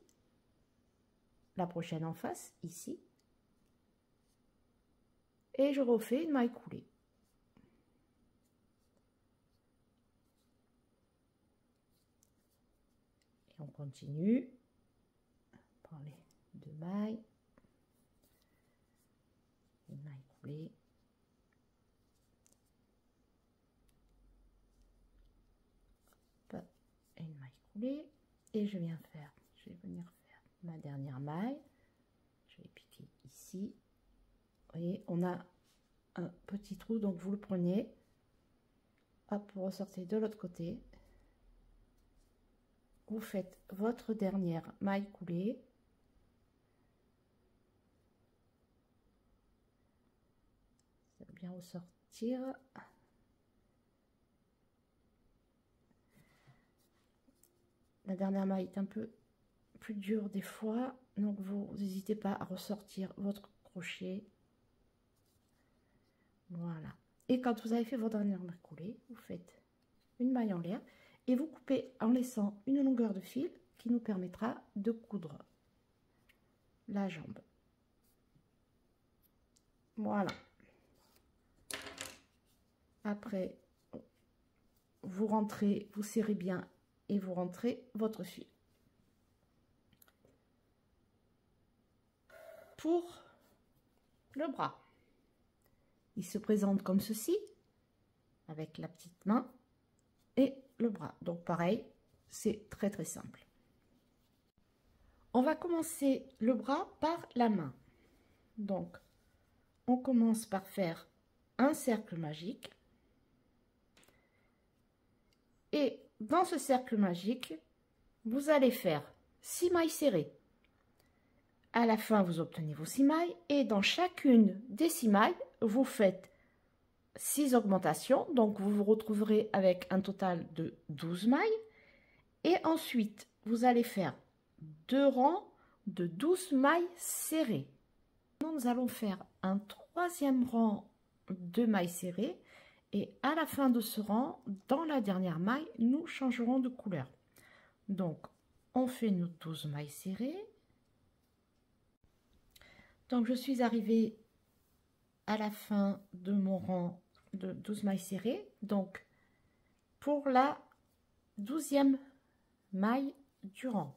La prochaine en face, ici. Et je refais une maille coulée. On continue par les 2 mailles, une maille coulée, et une maille coulée, et je vais venir faire ma dernière maille. Je vais piquer ici. Vous voyez, on a un petit trou, donc vous le prenez, hop, vous ressortez de l'autre côté. Vous faites votre dernière maille coulée. Ça va bien ressortir. La dernière maille est un peu plus dure des fois, donc vous n'hésitez pas à ressortir votre crochet. Voilà. Et quand vous avez fait votre dernière maille coulée, vous faites une maille en l'air et vous coupez en laissant une longueur de fil qui nous permettra de coudre la jambe. Voilà. Après, vous rentrez, vous serrez bien et vous rentrez votre fil. Pour le bras, il se présente comme ceci, avec la petite main et le bras. Donc pareil, c'est très très simple. On va commencer le bras par la main. Donc, on commence par faire un cercle magique. Et dans ce cercle magique, vous allez faire 6 mailles serrées. À la fin, vous obtenez vos 6 mailles. Et dans chacune des 6 mailles, vous faites 6 augmentations. Donc, vous vous retrouverez avec un total de 12 mailles. Et ensuite, vous allez faire 2 rangs de 12 mailles serrées. Nous allons faire un troisième rang de mailles serrées. Et à la fin de ce rang, dans la dernière maille, nous changerons de couleur. Donc, on fait nos 12 mailles serrées. Donc, je suis arrivée à la fin de mon rang de 12 mailles serrées. Donc, pour la 12e maille du rang,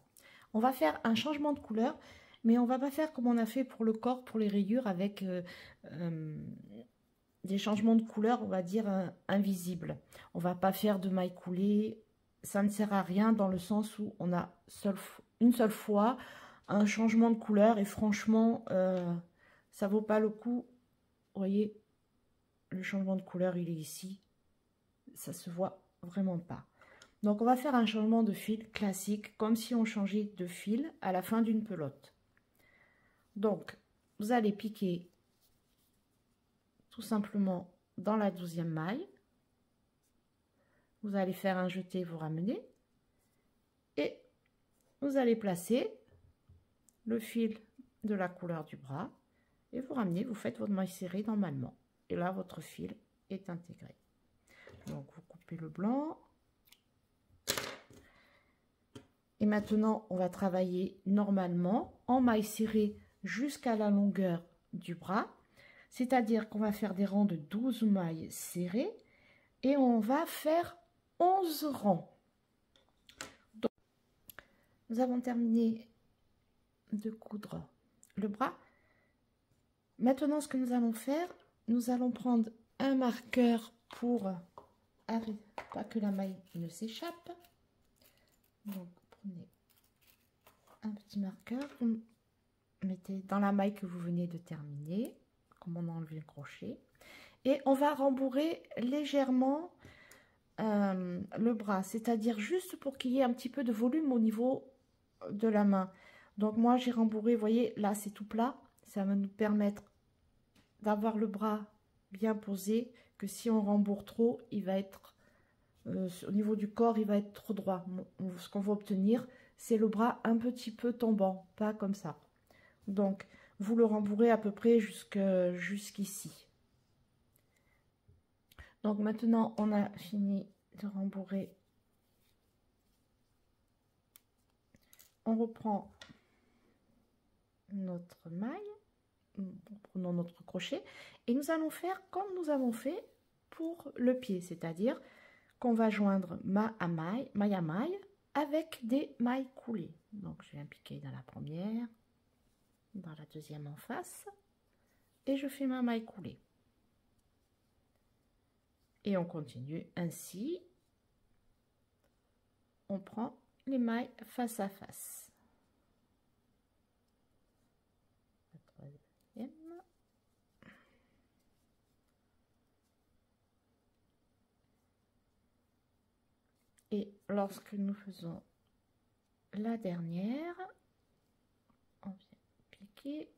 on va faire un changement de couleur, mais on va pas faire comme on a fait pour le corps, pour les rayures, avec des changements de couleur, on va dire invisibles. On va pas faire de mailles coulées, ça ne sert à rien dans le sens où on a une seule fois un changement de couleur et franchement ça vaut pas le coup. Vous voyez, le changement de couleur il est ici, ça se voit vraiment pas. Donc on va faire un changement de fil classique comme si on changeait de fil à la fin d'une pelote. Donc vous allez piquer tout simplement dans la 12e maille, vous allez faire un jeté, vous ramenez et vous allez placer le fil de la couleur du bras et vous ramenez, vous faites votre maille serrée normalement et là votre fil est intégré. Donc vous coupez le blanc et maintenant on va travailler normalement en maille serrée jusqu'à la longueur du bras. C'est-à-dire qu'on va faire des rangs de 12 mailles serrées et on va faire 11 rangs. Donc, nous avons terminé de coudre le bras. Maintenant, ce que nous allons faire, nous allons prendre un marqueur pour pas que la maille ne s'échappe. Donc, prenez un petit marqueur, vous mettez dans la maille que vous venez de terminer. On a enlevé le crochet et on va rembourrer légèrement le bras, c'est-à-dire juste pour qu'il y ait un petit peu de volume au niveau de la main. Donc moi j'ai rembourré, vous voyez là c'est tout plat, ça va nous permettre d'avoir le bras bien posé, que si on rembourre trop il va être au niveau du corps il va être trop droit. Ce qu'on va obtenir c'est le bras un petit peu tombant, pas comme ça. Donc vous le rembourrez à peu près jusqu'ici. Donc maintenant, on a fini de rembourrer. On reprend notre maille, prenons notre crochet et nous allons faire comme nous avons fait pour le pied, c'est-à-dire qu'on va joindre maille à maille avec des mailles coulées. Donc je viens piquer dans la première, dans la deuxième en face et je fais ma maille coulée et on continue ainsi, on prend les mailles face à face. La troisième. Et lorsque nous faisons la dernière, on vient piquer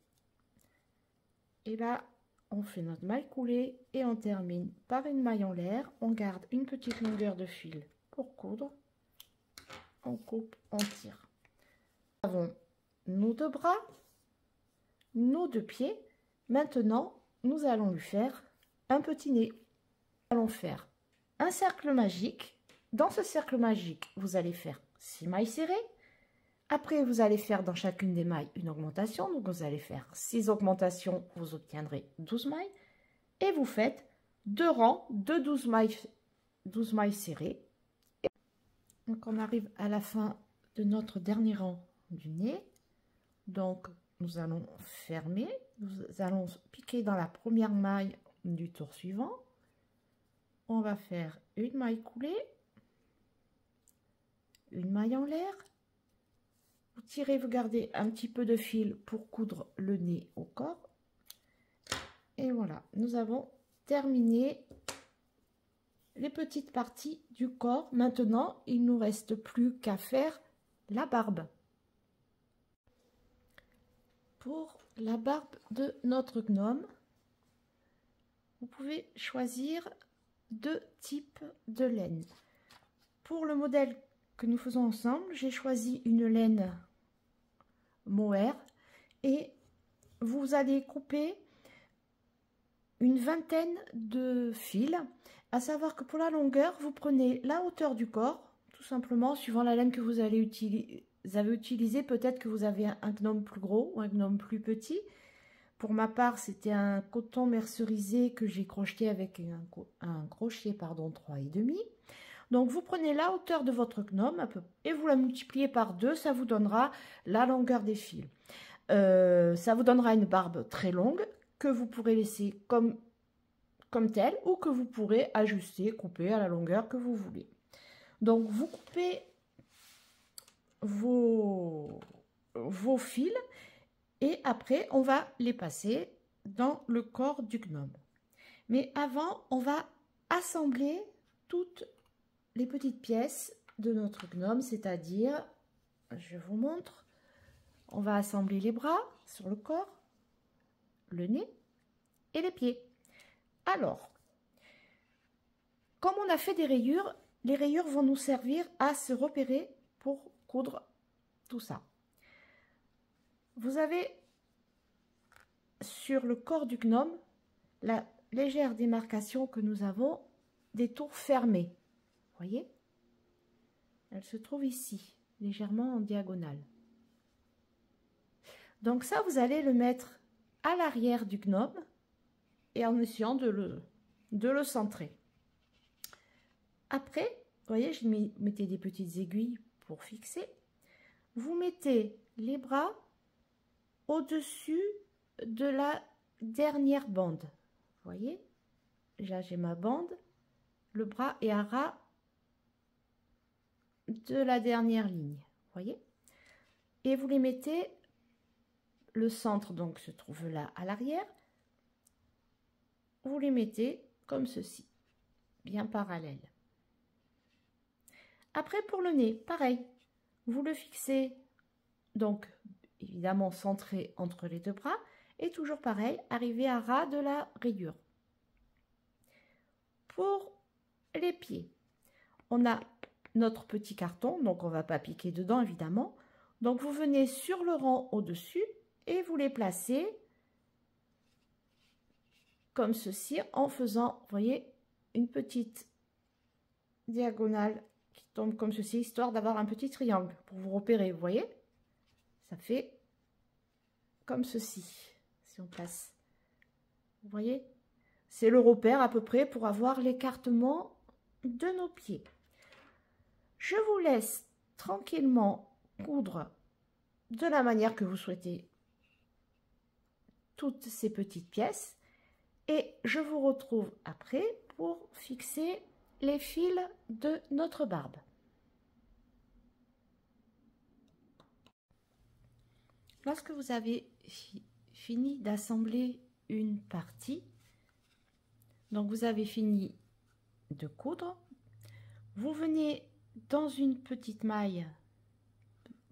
et là on fait notre maille coulée et on termine par une maille en l'air. On garde une petite longueur de fil pour coudre, on coupe, on tire. Nous avons nos deux bras, nos deux pieds Maintenant, nous allons lui faire un petit nez. Nous allons faire un cercle magique. Dans ce cercle magique, vous allez faire 6 mailles serrées. Après, vous allez faire dans chacune des mailles une augmentation. Donc, vous allez faire 6 augmentations, vous obtiendrez 12 mailles. Et vous faites 2 rangs de 12 mailles serrées. Donc, on arrive à la fin de notre dernier rang du nez. Donc, nous allons fermer. Nous allons piquer dans la première maille du tour suivant. On va faire une maille coulée, une maille en l'air. Vous tirez, vous gardez un petit peu de fil pour coudre le nez au corps. Et voilà, nous avons terminé les petites parties du corps. Maintenant, il ne nous reste plus qu'à faire la barbe. Pour la barbe de notre gnome, vous pouvez choisir 2 types de laine. Pour le modèle que nous faisons ensemble, j'ai choisi une laine mohair et vous allez couper une vingtaine de fils. À savoir que pour la longueur, vous prenez la hauteur du corps, tout simplement, suivant la laine que vous allez utiliser. Peut-être que vous avez un gnome plus gros ou un gnome plus petit. Pour ma part, c'était un coton mercerisé que j'ai crocheté avec un crochet 3,5. Donc, vous prenez la hauteur de votre gnome et vous la multipliez par 2. Ça vous donnera la longueur des fils. Ça vous donnera une barbe très longue que vous pourrez laisser comme telle ou que vous pourrez ajuster, couper à la longueur que vous voulez. Donc, vous coupez vos fils. Et après, on va les passer dans le corps du gnome. Mais avant, on va assembler toutes les petites pièces de notre gnome, c'est-à-dire, je vous montre, on va assembler les bras sur le corps, le nez et les pieds. Alors, comme on a fait des rayures, les rayures vont nous servir à se repérer pour coudre tout ça. Vous avez sur le corps du gnome la légère démarcation que nous avons des tours fermées. Voyez? Elle se trouve ici, légèrement en diagonale. Donc ça, vous allez le mettre à l'arrière du gnome et en essayant de le centrer. Après, vous voyez, je mettais des petites aiguilles pour fixer. Vous mettez les bras au-dessus de la dernière bande. Vous voyez, là j'ai ma bande, le bras est à ras de la dernière ligne. Vous voyez, et vous les mettez, le centre donc se trouve là à l'arrière, vous les mettez comme ceci, bien parallèles. Après pour le nez, pareil, vous le fixez donc évidemment centré entre les deux bras et toujours pareil, arrivé à ras de la rayure. Pour les pieds, on a notre petit carton, donc on va pas piquer dedans évidemment. Donc vous venez sur le rang au-dessus et vous les placez comme ceci en faisant, vous voyez, une petite diagonale qui tombe comme ceci, histoire d'avoir un petit triangle pour vous repérer. Vous voyez, ça fait comme ceci si on place. Vous voyez, c'est le repère à peu près pour avoir l'écartement de nos pieds. Je vous laisse tranquillement coudre de la manière que vous souhaitez toutes ces petites pièces et je vous retrouve après pour fixer les fils de notre barbe. Lorsque vous avez fini d'assembler une partie, donc vous avez fini de coudre, vous venez dans une petite maille,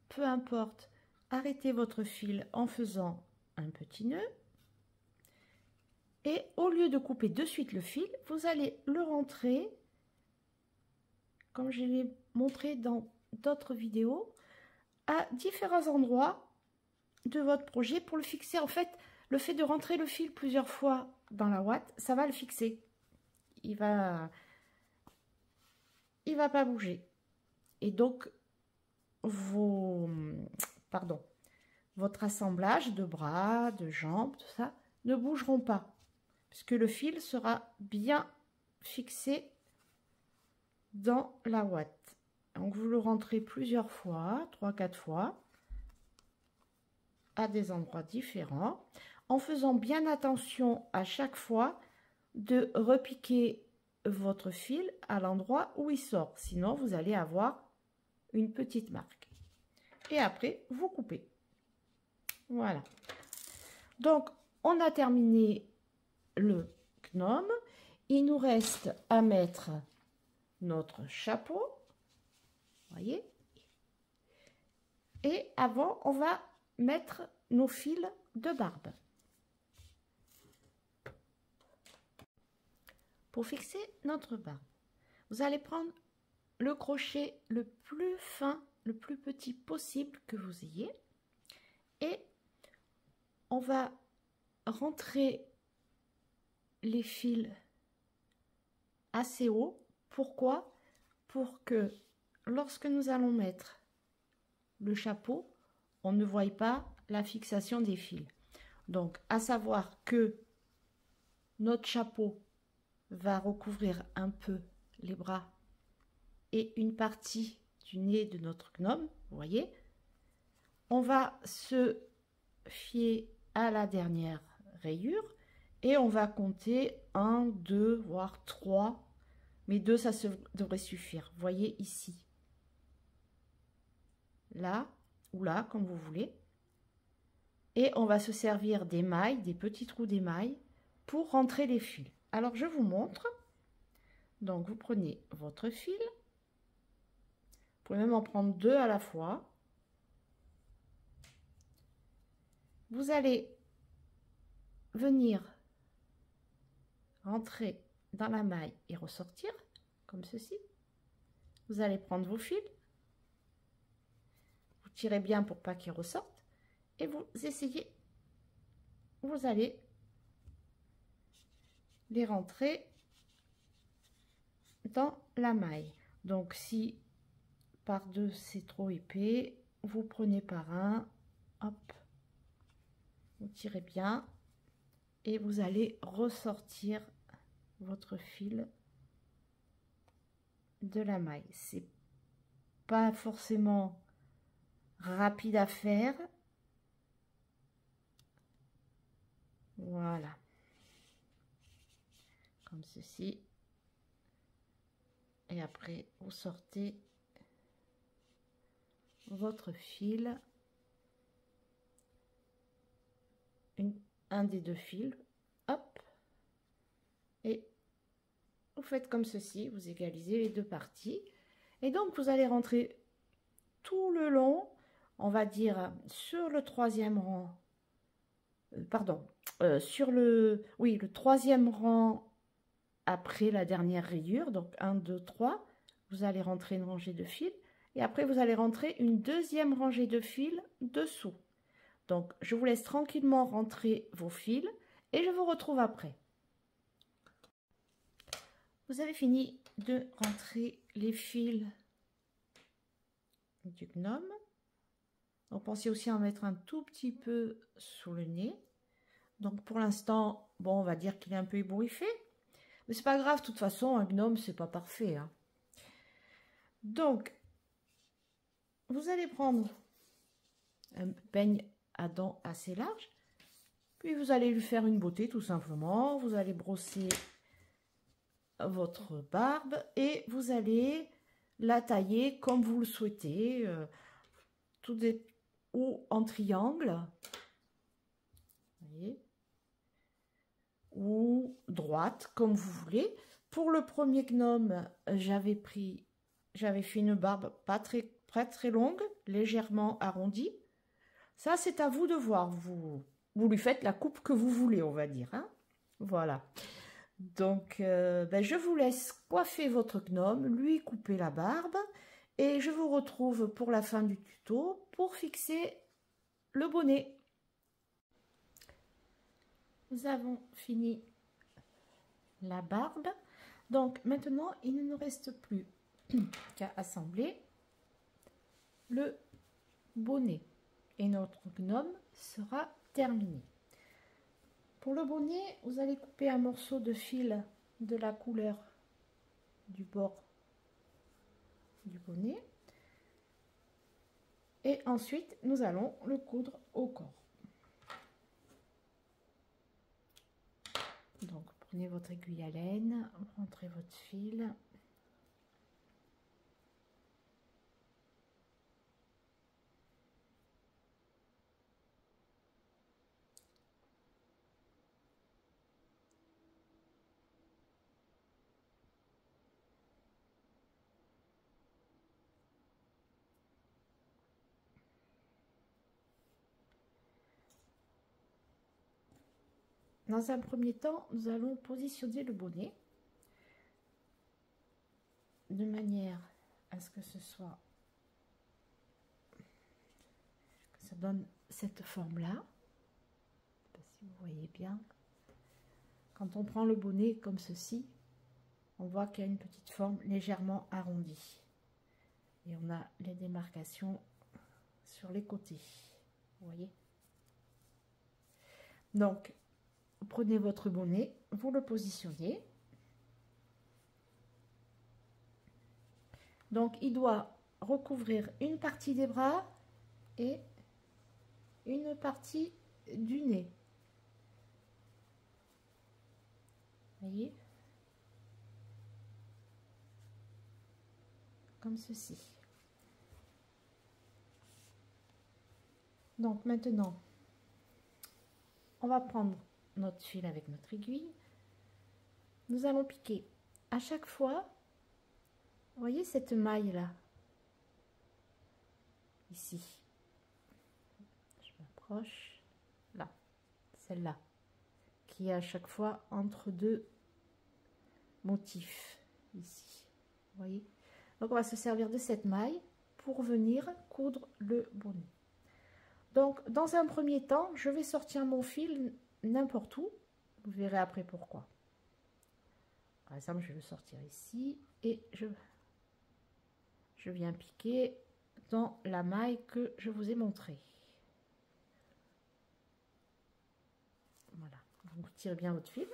peu importe, arrêtez votre fil en faisant un petit nœud et au lieu de couper de suite le fil, vous allez le rentrer comme je l'ai montré dans d'autres vidéos à différents endroits de votre projet pour le fixer en fait le fait de rentrer le fil plusieurs fois dans la ouate, ça va le fixer. Il va pas bouger. Et donc, votre assemblage de bras, de jambes, tout ça, ne bougeront pas. Puisque le fil sera bien fixé dans la ouate. Donc, vous le rentrez plusieurs fois, 3-4 fois, à des endroits différents, en faisant bien attention à chaque fois de repiquer votre fil à l'endroit où il sort. Sinon, vous allez avoir une petite marque. Et après, vous coupez. Voilà. Donc, on a terminé le gnome. Il nous reste à mettre notre chapeau. Voyez. Et avant, on va mettre nos fils de barbe. Pour fixer notre barbe, vous allez prendre le crochet le plus fin, le plus petit possible que vous ayez. Et on va rentrer les fils assez haut. Pourquoi? Pour que lorsque nous allons mettre le chapeau, on ne voie pas la fixation des fils. Donc, à savoir que notre chapeau va recouvrir un peu les bras et une partie du nez de notre gnome, vous voyez. On va se fier à la dernière rayure et on va compter 1, 2, voire 3, mais 2 ça devrait suffire. Vous voyez ici, là ou là, comme vous voulez. Et on va se servir d'émail, des petits trous d'émail pour rentrer les fils. Alors je vous montre. Donc vous prenez votre fil, vous pouvez même en prendre 2 à la fois. Vous allez venir rentrer dans la maille et ressortir comme ceci. Vous allez prendre vos fils, vous tirez bien pour pas qu'ils ressortent et vous essayez, vous allez les rentrer dans la maille. Donc si par deux c'est trop épais, vous prenez par un, hop, vous tirez bien et vous allez ressortir votre fil de la maille. C'est pas forcément rapide à faire. Voilà, comme ceci. Et après vous sortez votre fil, un des deux fils, hop, et vous faites comme ceci, vous égalisez les deux parties. Et donc vous allez rentrer tout le long, on va dire sur le troisième rang, sur le troisième rang après la dernière rayure, donc 1, 2, 3, vous allez rentrer une rangée de fils et après vous allez rentrer une deuxième rangée de fils dessous. Donc je vous laisse tranquillement rentrer vos fils et je vous retrouve après. Vous avez fini de rentrer les fils du gnome. Donc pensez aussi à en mettre un tout petit peu sous le nez. Donc pour l'instant, bon, on va dire qu'il est un peu ébouriffé, mais c'est pas grave, de toute façon, un gnome, c'est pas parfait, hein. Donc, vous allez prendre un peigne à dents assez large, puis vous allez lui faire une beauté tout simplement. Vous allez brosser votre barbe et vous allez la tailler comme vous le souhaitez, ou en triangle, voyez, ou droite, comme vous voulez. Pour le premier gnome, j'avais fait une barbe pas très longue, légèrement arrondie. Ça, c'est à vous de voir. Vous lui faites la coupe que vous voulez, on va dire, hein. Voilà. Donc, je vous laisse coiffer votre gnome, lui couper la barbe, et je vous retrouve pour la fin du tuto pour fixer le bonnet. nous avons fini la barbe. Donc maintenant, il ne nous reste plus qu'à assembler le bonnet. Et notre gnome sera terminé. Pour le bonnet, vous allez couper un morceau de fil de la couleur du bord du bonnet. Et ensuite, nous allons le coudre au corps. Donc, prenez votre aiguille à laine, rentrez votre fil. Dans un premier temps, nous allons positionner le bonnet de manière à ce que ce soit, que ça donne cette forme-là. Je ne sais pas si vous voyez bien. Quand on prend le bonnet comme ceci, on voit qu'il y a une petite forme légèrement arrondie. Et on a les démarcations sur les côtés. Vous voyez? Donc, vous prenez votre bonnet, vous le positionnez. Donc, il doit recouvrir une partie des bras et une partie du nez. Vous voyez? Comme ceci. Donc, maintenant, on va prendre notre fil avec notre aiguille. Nous allons piquer à chaque fois. Vous voyez cette maille là, ici, je m'approche, là, celle-là, qui est à chaque fois entre deux motifs, ici, vous voyez. Donc on va se servir de cette maille pour venir coudre le bonnet. Donc dans un premier temps, je vais sortir mon fil n'importe où, vous verrez après pourquoi. Par exemple, je vais le sortir ici et je viens piquer dans la maille que je vous ai montré. Voilà, vous tirez bien votre fil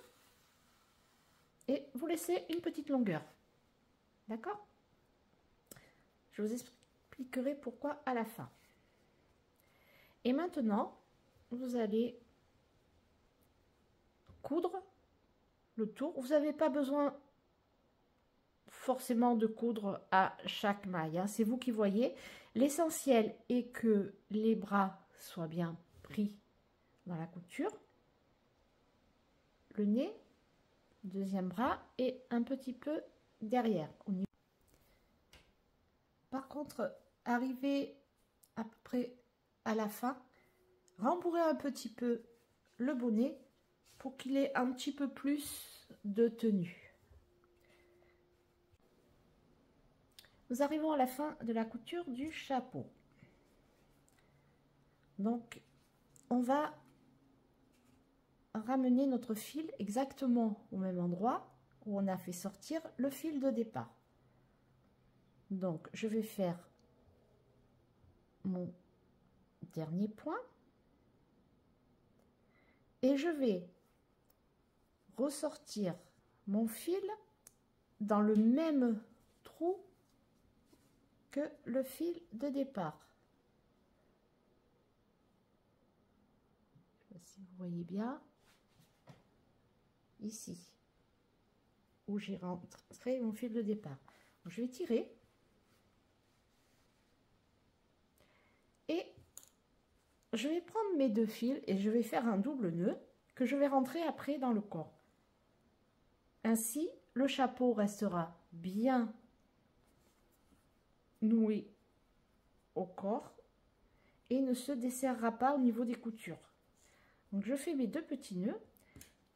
et vous laissez une petite longueur. D'accord? Je vous expliquerai pourquoi à la fin. Et maintenant, vous allez coudre le tour. Vous n'avez pas besoin forcément de coudre à chaque maille, hein. C'est vous qui voyez. L'essentiel est que les bras soient bien pris dans la couture, le nez, deuxième bras et un petit peu derrière. Par contre, arrivé à peu près à la fin, rembourrez un petit peu le bonnet pour qu'il ait un petit peu plus de tenue. Nous arrivons à la fin de la couture du chapeau. Donc, on va ramener notre fil exactement au même endroit où on a fait sortir le fil de départ. Donc, je vais faire mon dernier point et je vais ressortir mon fil dans le même trou que le fil de départ. Je sais pas si vous voyez bien, ici où j'ai rentré mon fil de départ. Donc, je vais tirer et je vais prendre mes deux fils et je vais faire un double nœud que je vais rentrer après dans le corps. Ainsi, le chapeau restera bien noué au corps et ne se desserrera pas au niveau des coutures. Donc je fais mes deux petits nœuds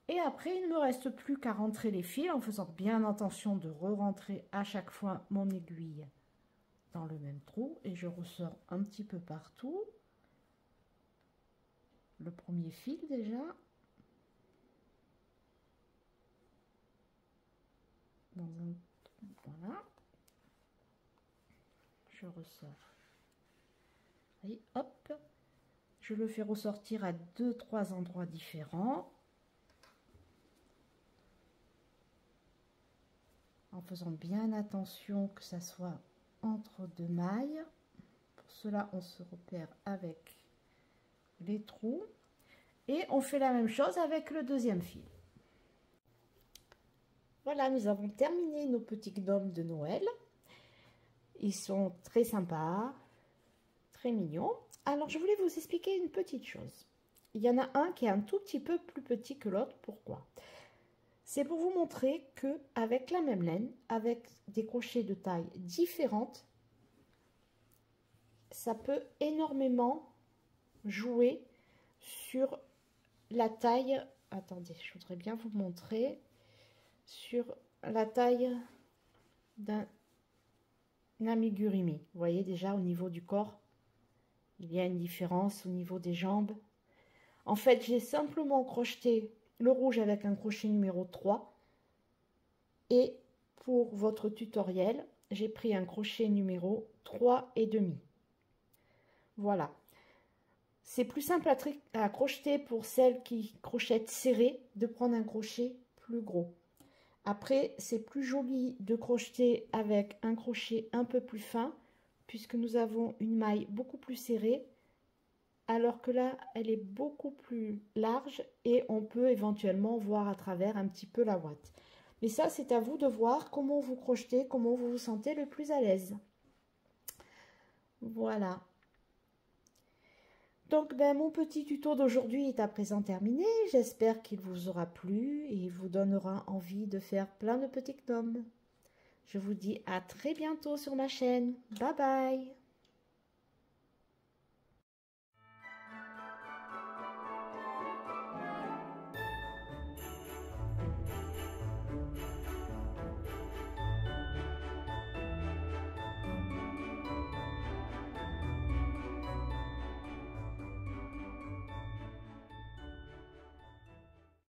et après il ne me reste plus qu'à rentrer les fils en faisant bien attention de re-rentrer à chaque fois mon aiguille dans le même trou et je ressors un petit peu partout le premier fil déjà. Voilà. Je ressors. Et hop, je le fais ressortir à 2-3 endroits différents. En faisant bien attention que ça soit entre deux mailles. Pour cela, on se repère avec les trous. Et on fait la même chose avec le deuxième fil. Voilà, nous avons terminé nos petits gnomes de Noël. Ils sont très sympas, très mignons. Alors, je voulais vous expliquer une petite chose. Il y en a un qui est un tout petit peu plus petit que l'autre. Pourquoi? C'est pour vous montrer que avec la même laine, avec des crochets de taille différente, ça peut énormément jouer sur la taille. Attendez, je voudrais bien vous montrer sur la taille d'un amigurumi. Vous voyez déjà au niveau du corps, il y a une différence au niveau des jambes. En fait, j'ai simplement crocheté le rouge avec un crochet numéro 3 et pour votre tutoriel, j'ai pris un crochet numéro 3,5. Voilà. C'est plus simple à crocheter pour celles qui crochettent serré de prendre un crochet plus gros. Après, c'est plus joli de crocheter avec un crochet un peu plus fin puisque nous avons une maille beaucoup plus serrée, alors que là, elle est beaucoup plus large et on peut éventuellement voir à travers un petit peu la ouate. Mais ça, c'est à vous de voir comment vous crochetez, comment vous vous sentez le plus à l'aise. Voilà. Donc, mon petit tuto d'aujourd'hui est à présent terminé. J'espère qu'il vous aura plu et vous donnera envie de faire plein de petits gnomes. Je vous dis à très bientôt sur ma chaîne. Bye bye!